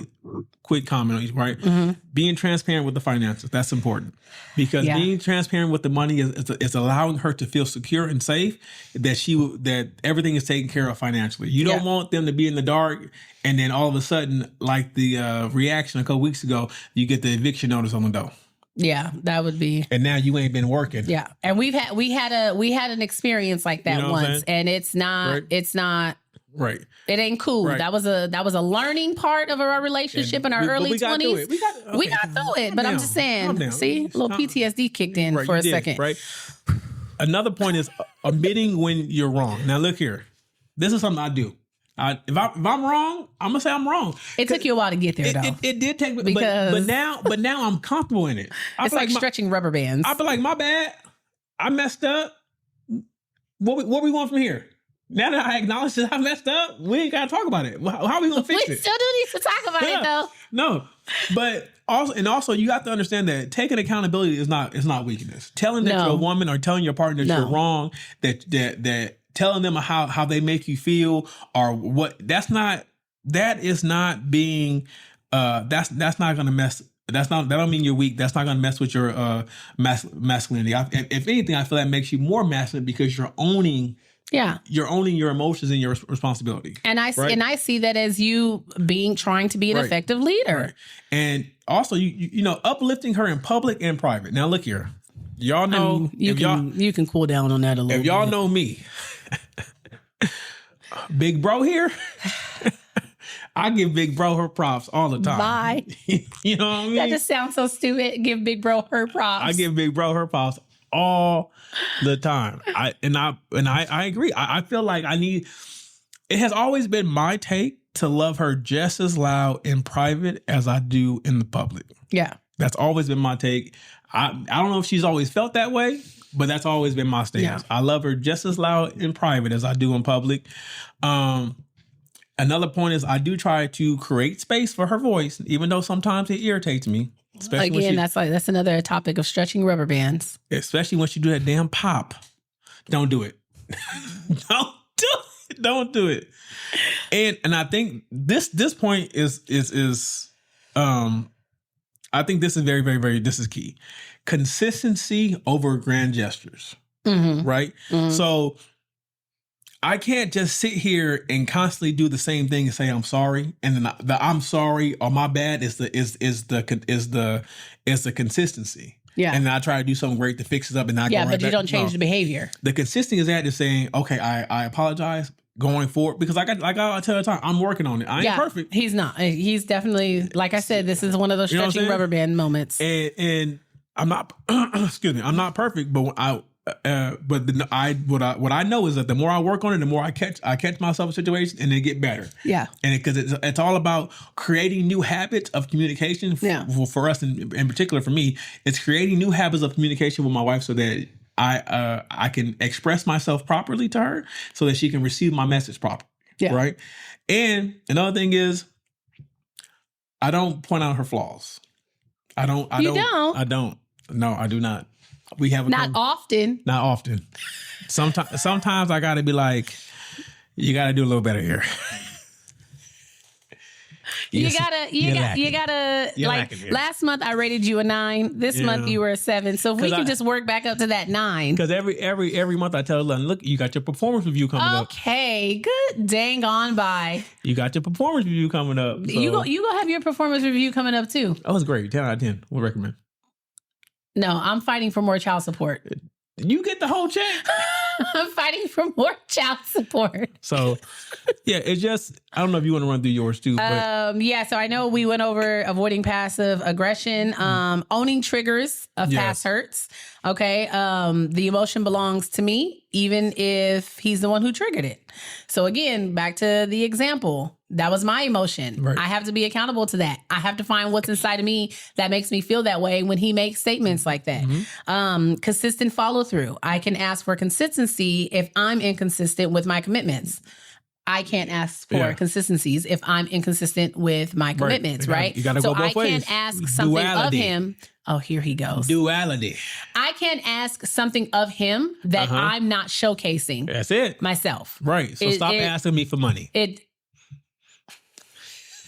comment on each, right? Mm-hmm. Being transparent with the finances, that's important because being transparent with the money is allowing her to feel secure and safe that everything is taken care of financially. You don't want them to be in the dark and then all of a sudden, like the reaction a couple weeks ago, you get the eviction notice on the door. Yeah, that would be. And now you ain't been working. Yeah, and we had an experience like that once, and it's not right. It ain't cool. Right. That was a learning part of our relationship in our early 20s. We got through it, but I'm just saying. See, a little PTSD kicked in for a second. Right. Another point is admitting when you're wrong. Now look here, this is something I do. If I'm wrong, I'm gonna say I'm wrong. It took you a while to get there, though. It did take me, but now I'm comfortable in it. It's like stretching rubber bands. I feel like my bad. I messed up. What we want from here? Now that I acknowledge that I messed up, we ain't gotta talk about it. How are we gonna fix it? We still do need to talk about it, though. No, but also you have to understand that taking accountability is not weakness. Telling that you're a woman or telling your partner that you're wrong, that telling them how they make you feel or what that is not being that's not gonna mess. That don't mean you're weak. That's not gonna mess with your masculinity. If anything, I feel that makes you more masculine because you're owning. Yeah, you're owning your emotions and your responsibility. And I see that as you trying to be an effective leader. Right. And also, you know, uplifting her in public and private. Now, look here, y'all know you can cool down on that a little. If y'all know me, Big Bro here, I give Big Bro her props all the time. Bye. You know what I mean? That just sounds so stupid. Give Big Bro her props. I give Big Bro her props all the time. I agree. I feel like it has always been my take to love her just as loud in private as I do in the public. Yeah. That's always been my take. I don't know if she's always felt that way, but that's always been my stance. Yeah. I love her just as loud in private as I do in public. Another point is I do try to create space for her voice, even though sometimes it irritates me. Again, that's another topic of stretching rubber bands. Especially when she do that damn pop. Don't do it. Don't do it. And I think this point is I think this is very, very, very, this is key. Consistency over grand gestures. Mm-hmm. Right? Mm-hmm. So I can't just sit here and constantly do the same thing and say I'm sorry, and then the I'm sorry or my bad is the consistency. Yeah, and then I try to do something great to fix it up, and not but you don't change the behavior. The consistency is that is saying, okay, I apologize going forward because I tell the time I'm working on it. I ain't perfect. He's not. He's definitely, like I said, this is one of those stretching rubber band moments. And I'm not. Excuse me, I'm not perfect, but what I know is that the more I work on it, the more I catch myself in situations and they get better. Yeah, and because it's all about creating new habits of communication. For us, in particular, for me, it's creating new habits of communication with my wife so that I can express myself properly to her, so that she can receive my message properly. Yeah, right. And another thing is, I don't point out her flaws. I don't. No, I do not. We have not often. Sometimes I got to be like, you got to do a little better here. You gotta like last month I rated you a 9. This month you were a 7. So if we can just work back up to that 9. Because every month I tell her, look, you got your performance review coming up. Okay, good dang on by. You got your performance review coming up. So. You go have your performance review coming up too. Oh, it's great. 10 out of 10. Would recommend. No, I'm fighting for more child support. You get the whole check. I'm fighting for more child support. So, yeah, it's just, I don't know if you want to run through yours too. But. So I know we went over avoiding passive aggression, owning triggers of past hurts. Okay. The emotion belongs to me, even if he's the one who triggered it. So again, back to the example. That was my emotion. Right. I have to be accountable to that. I have to find what's inside of me that makes me feel that way when he makes statements like that. Mm-hmm. Consistent follow through. I can ask for consistency if I'm inconsistent with my commitments. I can't ask for Yeah. consistencies if I'm inconsistent with my commitments, right? You gotta so go both I ways. can't ask something Duality. of him. Oh, here he goes. Duality. I can't ask something of him that I'm not showcasing That's it. myself. Right. So stop asking me for money.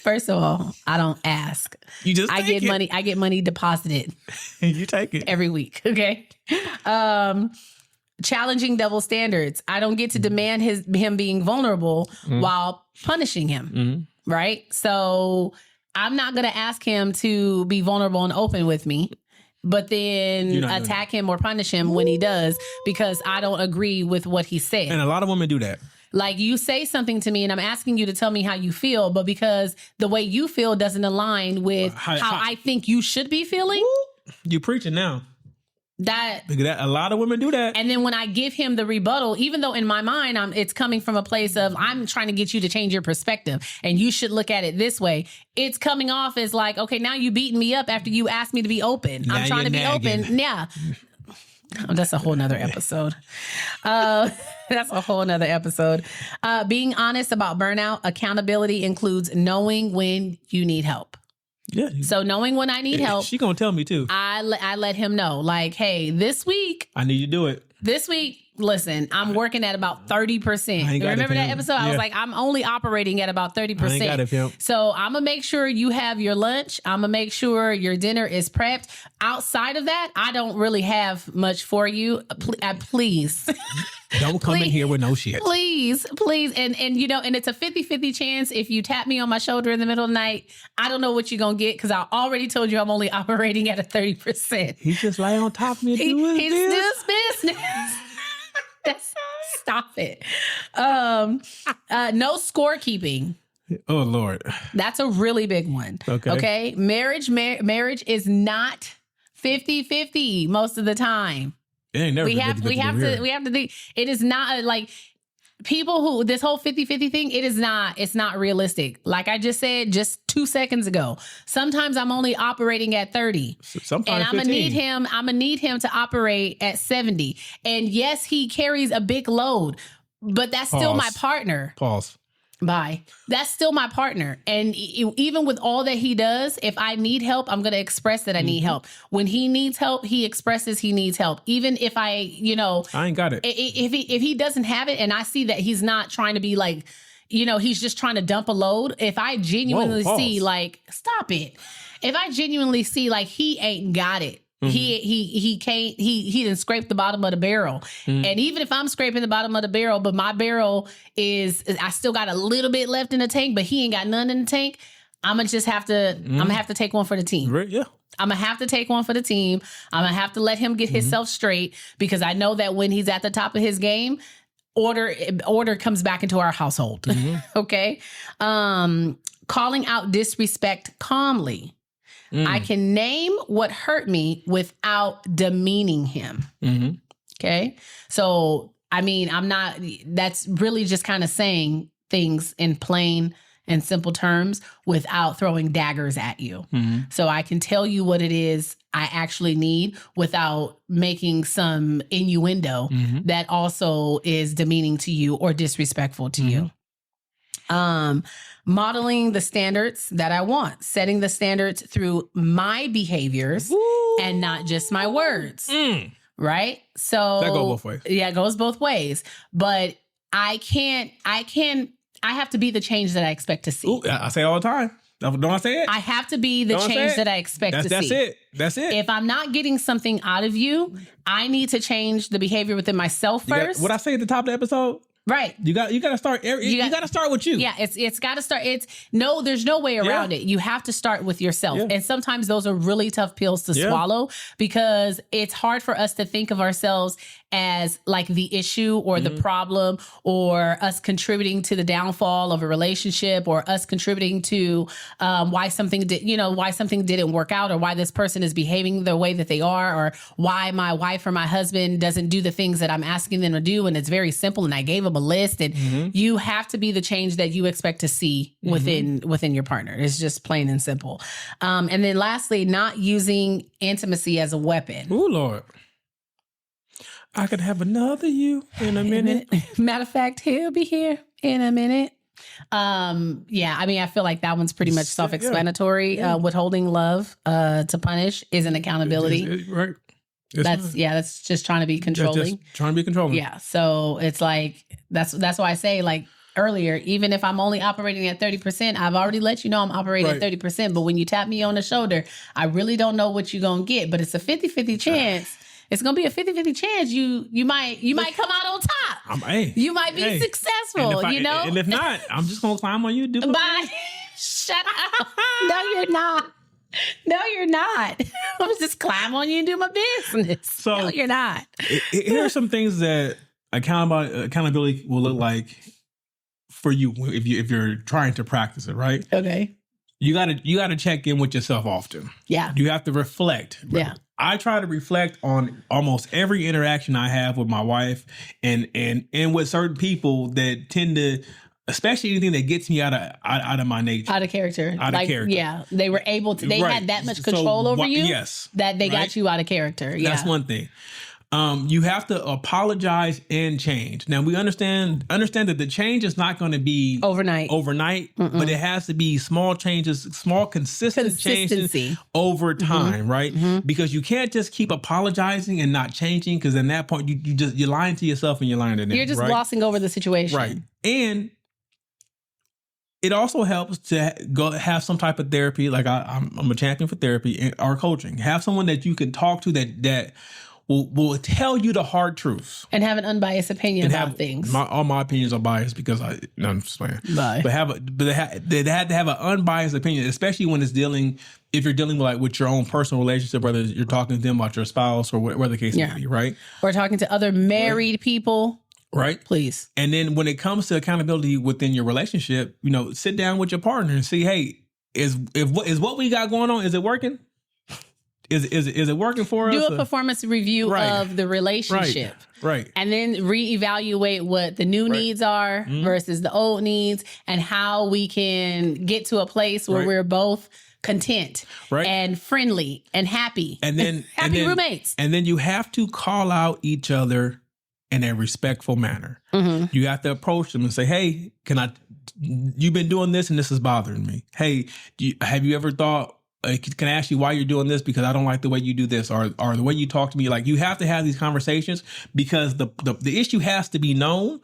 First of all, I don't ask. You just I take get money. I get money deposited You take it. every week. Okay. Challenging double standards. I don't get to demand him being vulnerable while punishing him. Right. So I'm not going to ask him to be vulnerable and open with me, but then attack him or punish him when he does because I don't agree with what he said. And a lot of women do that. Like you say something to me and I'm asking you to tell me how you feel, but because the way you feel doesn't align with how I think you should be feeling. You preaching now. That a lot of women do that. And then when I give him the rebuttal, even though in my mind it's coming from a place of I'm trying to get you to change your perspective and you should look at it this way, it's coming off as like, okay, now you beating me up after you asked me to be open. Now I'm trying to be open. Yeah. That's a whole nother episode. That's a whole nother episode. Being honest about burnout, accountability includes knowing when you need help. Yeah. So knowing when I need help. She gonna tell me too. I let him know, like, hey, this week. I need you to do it. This week, listen, I'm working at about 30%. Remember that episode? I was like, I'm only operating at about 30%. I ain't got it, pimp. So I'm going to make sure you have your lunch. I'm going to make sure your dinner is prepped. Outside of that, I don't really have much for you. Please. Don't come in here with no shit. Please. And and it's a 50-50 chance if you tap me on my shoulder in the middle of the night, I don't know what you're going to get because I already told you I'm only operating at a 30%. He just lay on top of me. He's his business. Stop it. No scorekeeping. Oh, Lord. That's a really big one. Okay. Marriage is not 50-50 most of the time. It ain't never we have to think it is not like people who this whole 50-50 thing, it's not realistic. Like I just said just 2 seconds ago. Sometimes I'm only operating at 30. Sometimes and I'm gonna need him to operate at 70. And yes, he carries a big load, but that's still my partner. Pause. Bye. That's still my partner. And even with all that he does, if I need help, I'm going to express that I need help. When he needs help, he expresses he needs help. Even if I ain't got it. If he doesn't have it and I see that he's not trying to be like, he's just trying to dump a load. If I genuinely see like, stop it. If I genuinely see like he ain't got it. He can't, he didn't scrape the bottom of the barrel. And even if I'm scraping the bottom of the barrel, but my barrel I still got a little bit left in the tank, but he ain't got none in the tank. I'm going to just have to, I'm going to have to take one for the team. Right, yeah. I'm going to have to take one for the team. I'm going to have to let him get himself straight because I know that when he's at the top of his game, order comes back into our household. Okay. Calling out disrespect calmly. I can name what hurt me without demeaning him. Okay. So, I mean, that's really just kind of saying things in plain and simple terms without throwing daggers at you. So I can tell you what it is I actually need without making some innuendo that also is demeaning to you or disrespectful to you. Modeling the standards that I want, setting the standards through my behaviors and not just my words. Right? So that goes both ways. Yeah, it goes both ways. But I have to be the change that I expect to see. Ooh, I say it all the time. Don't I say it? I have to be the change that I expect to see. That's it. If I'm not getting something out of you, I need to change the behavior within myself first. What I say at the top of the episode? Right. You got to start. You got to start with you. Yeah, it's got to start. There's no way around it. You have to start with yourself. Yeah. And sometimes those are really tough pills to swallow because it's hard for us to think of ourselves as like the issue or the problem or us contributing to the downfall of a relationship or us contributing to why something didn't work out or why this person is behaving the way that they are or why my wife or my husband doesn't do the things that I'm asking them to do. And it's very simple. And I gave them a list and you have to be the change that you expect to see within your partner. It's just plain and simple. And then lastly, not using intimacy as a weapon. Oh, Lord. I could have another you in a minute. Matter of fact, he'll be here in a minute. Yeah, I mean, I feel like that one's pretty much self-explanatory. Withholding love to punish isn't accountability. Right. That's just trying to be controlling. Just trying to be controlling. Yeah. So it's like, that's why I say, like, earlier, even if I'm only operating at 30%, I've already let you know I'm operating at 30%. But when you tap me on the shoulder, I really don't know what you're going to get. But it's a 50-50 chance. It's going to be a 50-50 chance you might come out on top. You might be successful, you know? And if not, I'm just going to climb on you and do my Shut up. No, you're not. No, you're not. I'm just climb on you and do my business. So no, you're not. Here are some things that accountability will look like for you if you're trying to practice it, right? Okay. You gotta check in with yourself often. Yeah. You have to reflect. Right? Yeah. I try to reflect on almost every interaction I have with my wife and with certain people that tend to, especially anything that gets me out of my nature. Out of character. Out of character. Yeah. They were able to, they had that much control over you. Yes. That they got you out of character. Yeah. That's one thing. You have to apologize and change. Now we understand that the change is not going to be overnight, but it has to be small changes, small consistent changes over time, right? Mm-hmm. Because you can't just keep apologizing and not changing, because at that point you're lying to yourself and you're lying to them. You're just glossing over the situation, right? And it also helps to go have some type of therapy. Like I'm a champion for therapy or coaching. Have someone that you can talk to that will tell you the hard truths and have an unbiased opinion about things. All my opinions are biased because I'm just playing. Bye. But they had to have an unbiased opinion, especially when if you're dealing with your own personal relationship, whether you're talking to them about your spouse or whatever the case may be, right? Or talking to other married people. Right. Please. And then when it comes to accountability within your relationship, sit down with your partner and see, hey, is what we got going on, is it working? Is it working for us? Do a performance review of the relationship. Right. And then reevaluate what the new needs are versus the old needs, and how we can get to a place where we're both content and friendly and happy. And then roommates. And then you have to call out each other in a respectful manner. Mm-hmm. You have to approach them and say, hey, you've been doing this and this is bothering me. Hey, have you ever thought, can I ask you why you're doing this? Because I don't like the way you do this, or the way you talk to me. Like, you have to have these conversations, because the issue has to be known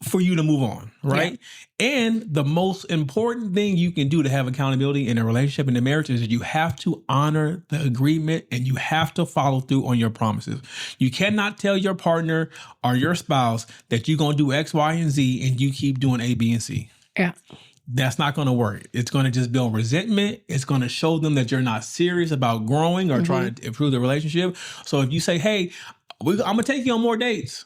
for you to move on, right? Yeah. And the most important thing you can do to have accountability in a relationship and a marriage is that you have to honor the agreement and you have to follow through on your promises. You cannot tell your partner or your spouse that you're going to do X, Y, and Z and you keep doing A, B, and C. Yeah. That's not going to work. It's going to just build resentment. It's going to show them that you're not serious about growing or trying to improve the relationship. So if you say, hey, I'm going to take you on more dates.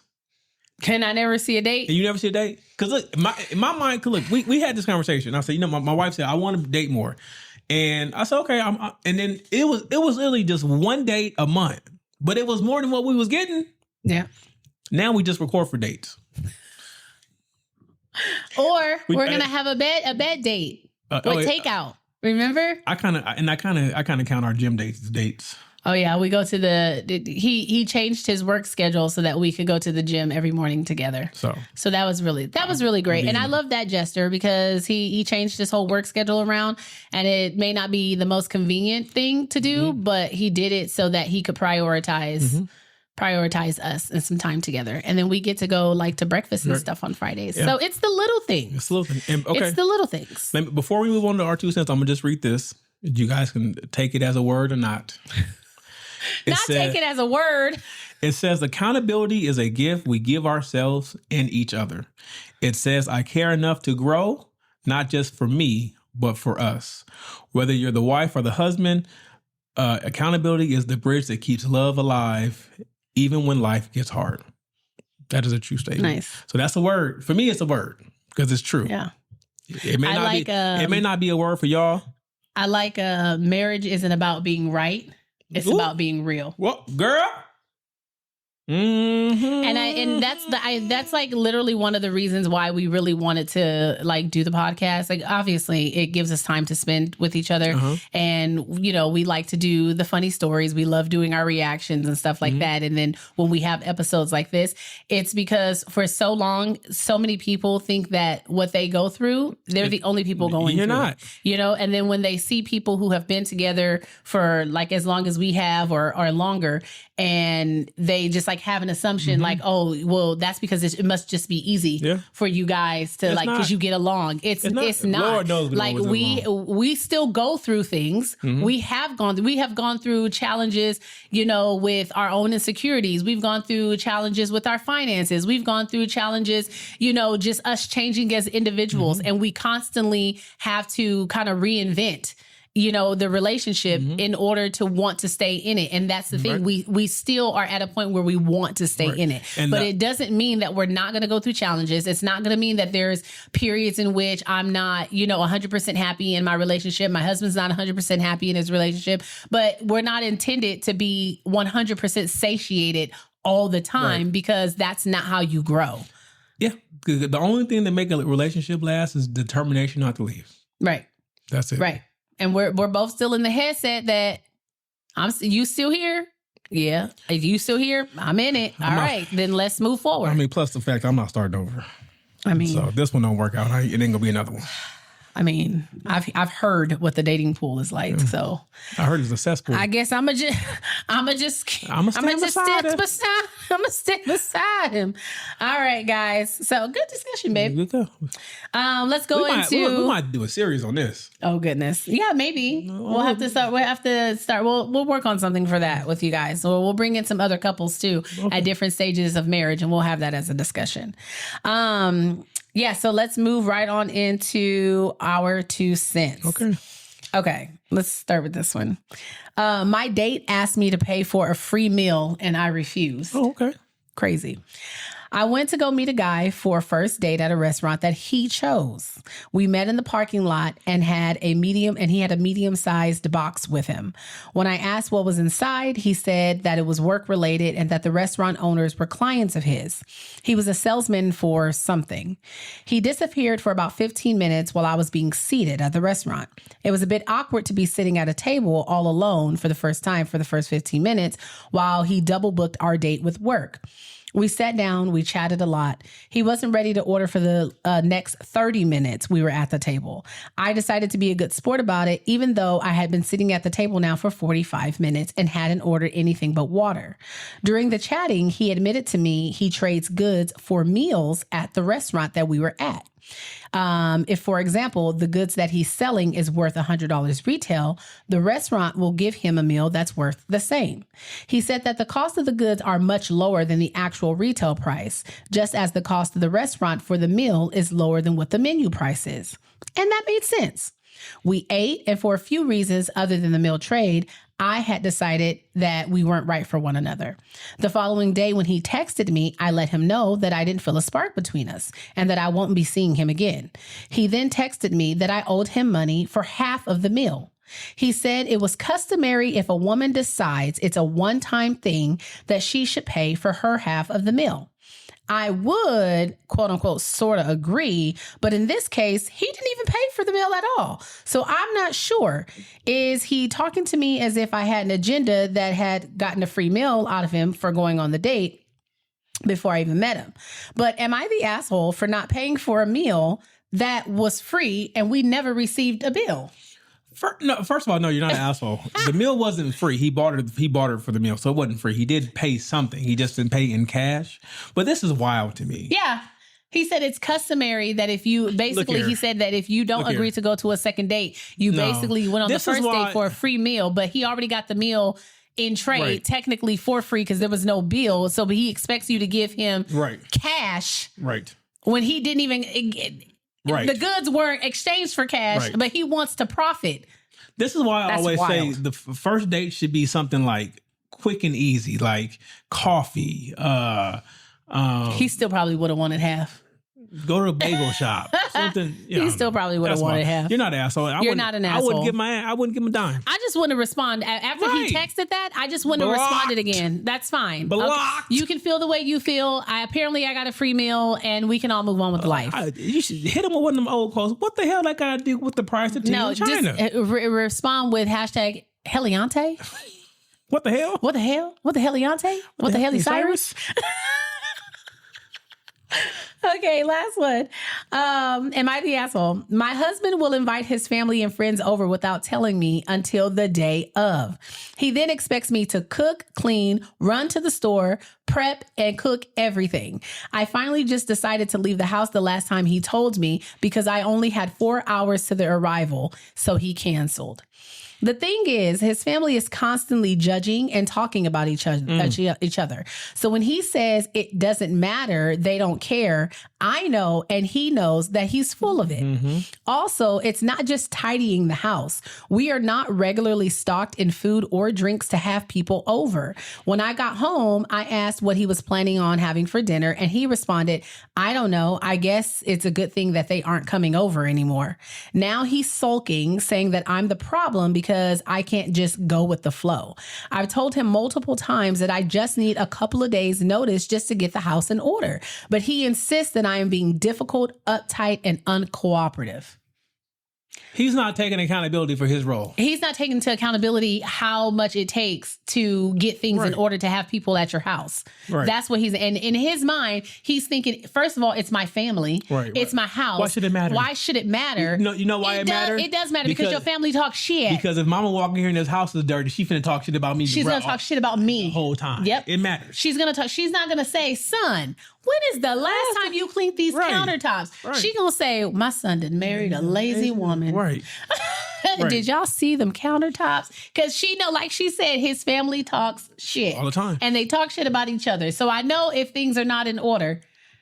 Can I never see a date? And you never see a date? Because look, in my mind, look, we had this conversation. I said, my wife said, I want to date more. And I said, okay. And then it was literally just one date a month. But it was more than what we was getting. Yeah. Now we just record for dates. Or we're gonna have a bed date with takeout. Remember? I kind of count our gym dates as dates. Oh yeah, we go to he changed his work schedule so that we could go to the gym every morning together. So that was really great, and I love that gesture because he changed his whole work schedule around, and it may not be the most convenient thing to do, but he did it so that he could prioritize us and some time together. And then we get to go to breakfast and stuff on Fridays. Yeah. So it's the little things. It's the little things. It's the little things. Before we move on to our 2 cents, I'm going to just read this. You guys can take it as a word or not. Take it as a word. It says, accountability is a gift we give ourselves and each other. It says, I care enough to grow, not just for me, but for us. Whether you're the wife or the husband, accountability is the bridge that keeps love alive, even when life gets hard. That is a true statement. Nice. So that's a word. For me, it's a word because it's true. Yeah. It may not be a word for y'all. I like marriage isn't about being right. It's about being real. Well, girl. And that's like literally one of the reasons why we really wanted to like do the podcast. Like obviously it gives us time to spend with each other, and you know, we like to do the funny stories. We love doing our reactions and stuff like that. And then when we have episodes like this, it's because for so long so many people think that what they go through, they're the only people going You're through not. it, you know. And then when they see people who have been together for like as long as we have or longer, and they just like have an assumption like, oh, well, that's because it must just be easy for you guys to like, because you get along. It's not. Lord knows we like we still go through things. We have gone through challenges, you know, with our own insecurities. We've gone through challenges with our finances. We've gone through challenges, you know, just us changing as individuals. And we constantly have to kind of reinvent, you know, the relationship in order to want to stay in it. And that's the thing. We still are at a point where we want to stay in it. But it doesn't mean that we're not going to go through challenges. It's not going to mean that there's periods in which I'm not, you know, 100% happy in my relationship. My husband's not 100% happy in his relationship. But we're not intended to be 100% satiated all the time because that's not how you grow. Yeah. The only thing that make a relationship last is determination not to leave. Right. That's it. Right. And we're both still in the headset that you still here? Yeah. If you still here, I'm in it. All right, then let's move forward. I mean, plus the fact I'm not starting over. I mean, so if this one don't work out, it ain't gonna be another one. I mean, I've heard what the dating pool is like, so I heard it's a cesspool. I guess I'm gonna stick beside him. All right, guys. So good discussion, babe. Good go. Let's go into. We might do a series on this. Oh goodness, yeah, maybe we'll have to start. We'll work on something for that with you guys. So we'll bring in some other couples too at different stages of marriage, and we'll have that as a discussion. Yeah, so let's move right on into our 2 cents. Okay, let's start with this one. My date asked me to pay for a free meal and I refused. Oh, okay. Crazy. I went to go meet a guy for a first date at a restaurant that he chose. We met in the parking lot and he had a medium-sized box with him. When I asked what was inside, he said that it was work-related and that the restaurant owners were clients of his. He was a salesman for something. He disappeared for about 15 minutes while I was being seated at the restaurant. It was a bit awkward to be sitting at a table all alone for the first time for the first 15 minutes while he double booked our date with work. We sat down, we chatted a lot. He wasn't ready to order for the next 30 minutes we were at the table. I decided to be a good sport about it, even though I had been sitting at the table now for 45 minutes and hadn't ordered anything but water. During the chatting, he admitted to me he trades goods for meals at the restaurant that we were at. If, for example, the goods that he's selling is worth $100 retail, the restaurant will give him a meal that's worth the same. He said that the cost of the goods are much lower than the actual retail price, just as the cost of the restaurant for the meal is lower than what the menu price is. And that made sense. We ate, and for a few reasons other than the meal trade, I had decided that we weren't right for one another. The following day when he texted me, I let him know that I didn't feel a spark between us and that I won't be seeing him again. He then texted me that I owed him money for half of the meal. He said it was customary if a woman decides it's a one-time thing that she should pay for her half of the meal. I would, quote unquote, sort of agree, but in this case, he didn't even pay for the meal at all. So I'm not sure. Is he talking to me as if I had an agenda that had gotten a free meal out of him for going on the date before I even met him? But am I the asshole for not paying for a meal that was free and we never received a bill? First of all, no, you're not an asshole. The meal wasn't free. He bought it for the meal, so it wasn't free. He did pay something. He just didn't pay in cash. But this is wild to me. Yeah. He said it's customary that if you, basically he said that if you don't agree to go to a second date, you basically went on the first date for a free meal, but he already got the meal in trade, technically for free because there was no bill. So he expects you to give him cash when he didn't even... The goods weren't exchanged for cash, but he wants to profit. This is why I always say the first date should be something like quick and easy, like coffee. He still probably would have wanted half. Go to a bagel shop, something. He still probably would have wanted half. You're not an asshole. You're not an asshole. I wouldn't give him a dime. I just want to respond after he texted that. I just want to respond it again. That's fine. Blocked. Okay. You can feel the way you feel. I got a free meal, and we can all move on with life. You should hit him with one of them old quotes. What the hell that got to do with the price of tea in China? Just respond with hashtag Heliante. What the hell? What the hell? What the Heliante? What the Heli Cyrus? Okay, last one. Am I the asshole? My husband will invite his family and friends over without telling me until the day of. He then expects me to cook, clean, run to the store, prep, and cook everything. I finally just decided to leave the house the last time he told me because I only had 4 hours to the arrival, so he canceled. The thing is, his family is constantly judging and talking about each other. So when he says it doesn't matter, they don't care, I know and he knows that he's full of it. Mm-hmm. Also, it's not just tidying the house. We are not regularly stocked in food or drinks to have people over. When I got home, I asked what he was planning on having for dinner, and he responded, I don't know. I guess it's a good thing that they aren't coming over anymore. Now he's sulking, saying that I'm the problem because I can't just go with the flow. I've told him multiple times that I just need a couple of days notice just to get the house in order. But he insists that I am being difficult, uptight, and uncooperative. He's not taking accountability for his role. He's not taking into accountability how much it takes to get things in order to have people at your house. Right. That's what and in his mind, he's thinking, first of all, it's my family. It's my house. Why should it matter? Why should it matter? You know why it matters? It does matter because your family talks shit. Because if mama walking here and this house is dirty, she finna talk shit about me. She's going to talk shit about me. The whole time. Yep. It matters. She's going to talk. She's not going to say, son, when is the last time you cleaned these countertops? Right. She's going to say, my son done married a lazy woman. Right. Did y'all see them countertops? Because she know, like she said, his family talks shit. All the time. And they talk shit about each other. So I know if things are not in order,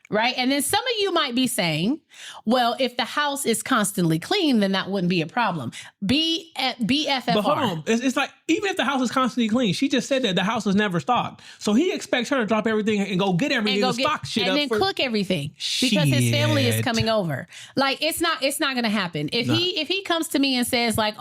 right? And then some of you might be saying, well, if the house is constantly clean, then that wouldn't be a problem. BFFR. But hold on. It's like, even if the house is constantly clean, she just said that the house is never stocked. So he expects her to drop everything and go get everything and stock shit and up. And then cook everything because his family is coming over. Like, it's not going to happen. If he comes to me and says like,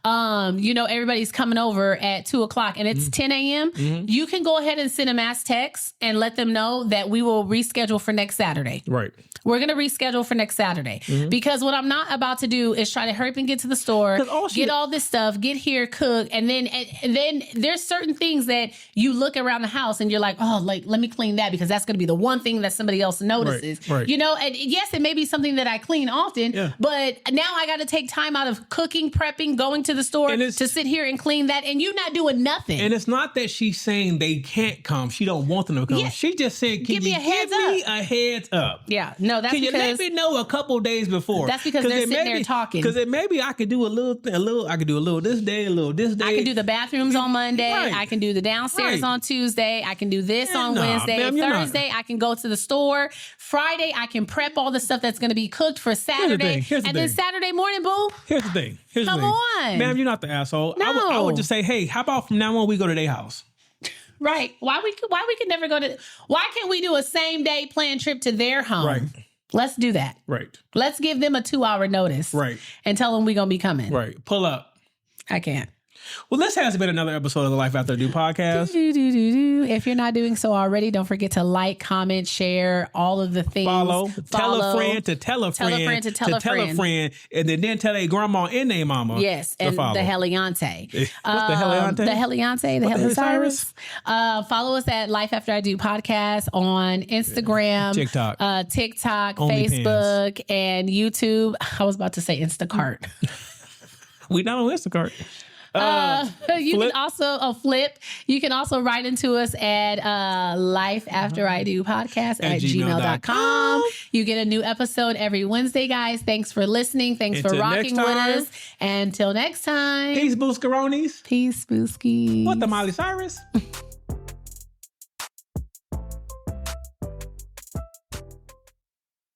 everybody's coming over at 2:00 and it's 10 a.m., you can go ahead and send a mass text and let them know that we will reschedule for next Saturday. Right. We're going to reschedule for next Saturday because what I'm not about to do is try to hurry up and get to the store, get all this stuff, get here, cook. And then there's certain things that you look around the house and you're like, oh, like, let me clean that because that's going to be the one thing that somebody else notices. Right. You know, and yes, it may be something that I clean often, but now I got to take time out of cooking, prepping, going to the store to sit here and clean that. And you not doing nothing. And it's not that she's saying they can't come. She don't want them to come. Yeah. She just said, can you give me a heads up? Yeah. No, that's because... Can you let me know a couple days before? That's because they're sitting there talking. Because maybe I could do a little. I could do a little this day, a little this day. I can do the bathrooms on Monday. Right. I can do the downstairs on Tuesday. I can do this on Wednesday. Thursday, I can go to the store. Friday, I can prep all the stuff that's going to be cooked for Saturday. Then Saturday morning, boo. Here's the thing. Come on. Ma'am, you're not the asshole. No. I would just say, hey, how about from now on we go to their house? Right. Why we could never go to... Why can't we do a same day planned trip to their home? Right. Let's do that. Right. Let's give them a 2-hour notice. Right. And tell them we're going to be coming. Right. Pull up. I can't. Well, this has been another episode of the Life After I Do podcast. If you're not doing so already, don't forget to like, comment, share, all of the things. Follow. Tell a friend to tell a friend to tell a friend. And then tell their grandma and their mama. Yes. And the Heliante. What's the Heliante? The Heliante. The Heli Cyrus. Follow us at Life After I Do podcast on Instagram, TikTok, Facebook, and YouTube. I was about to say Instacart. We not on Instacart. You can also Flip. You can also write into us at lifeafteridopodcast at gmail.com. You get a new episode every Wednesday, guys. Thanks for listening. Thanks for rocking with us. Until next time. Peace, Booscaronis. Peace, Booskies. What the Miley Cyrus?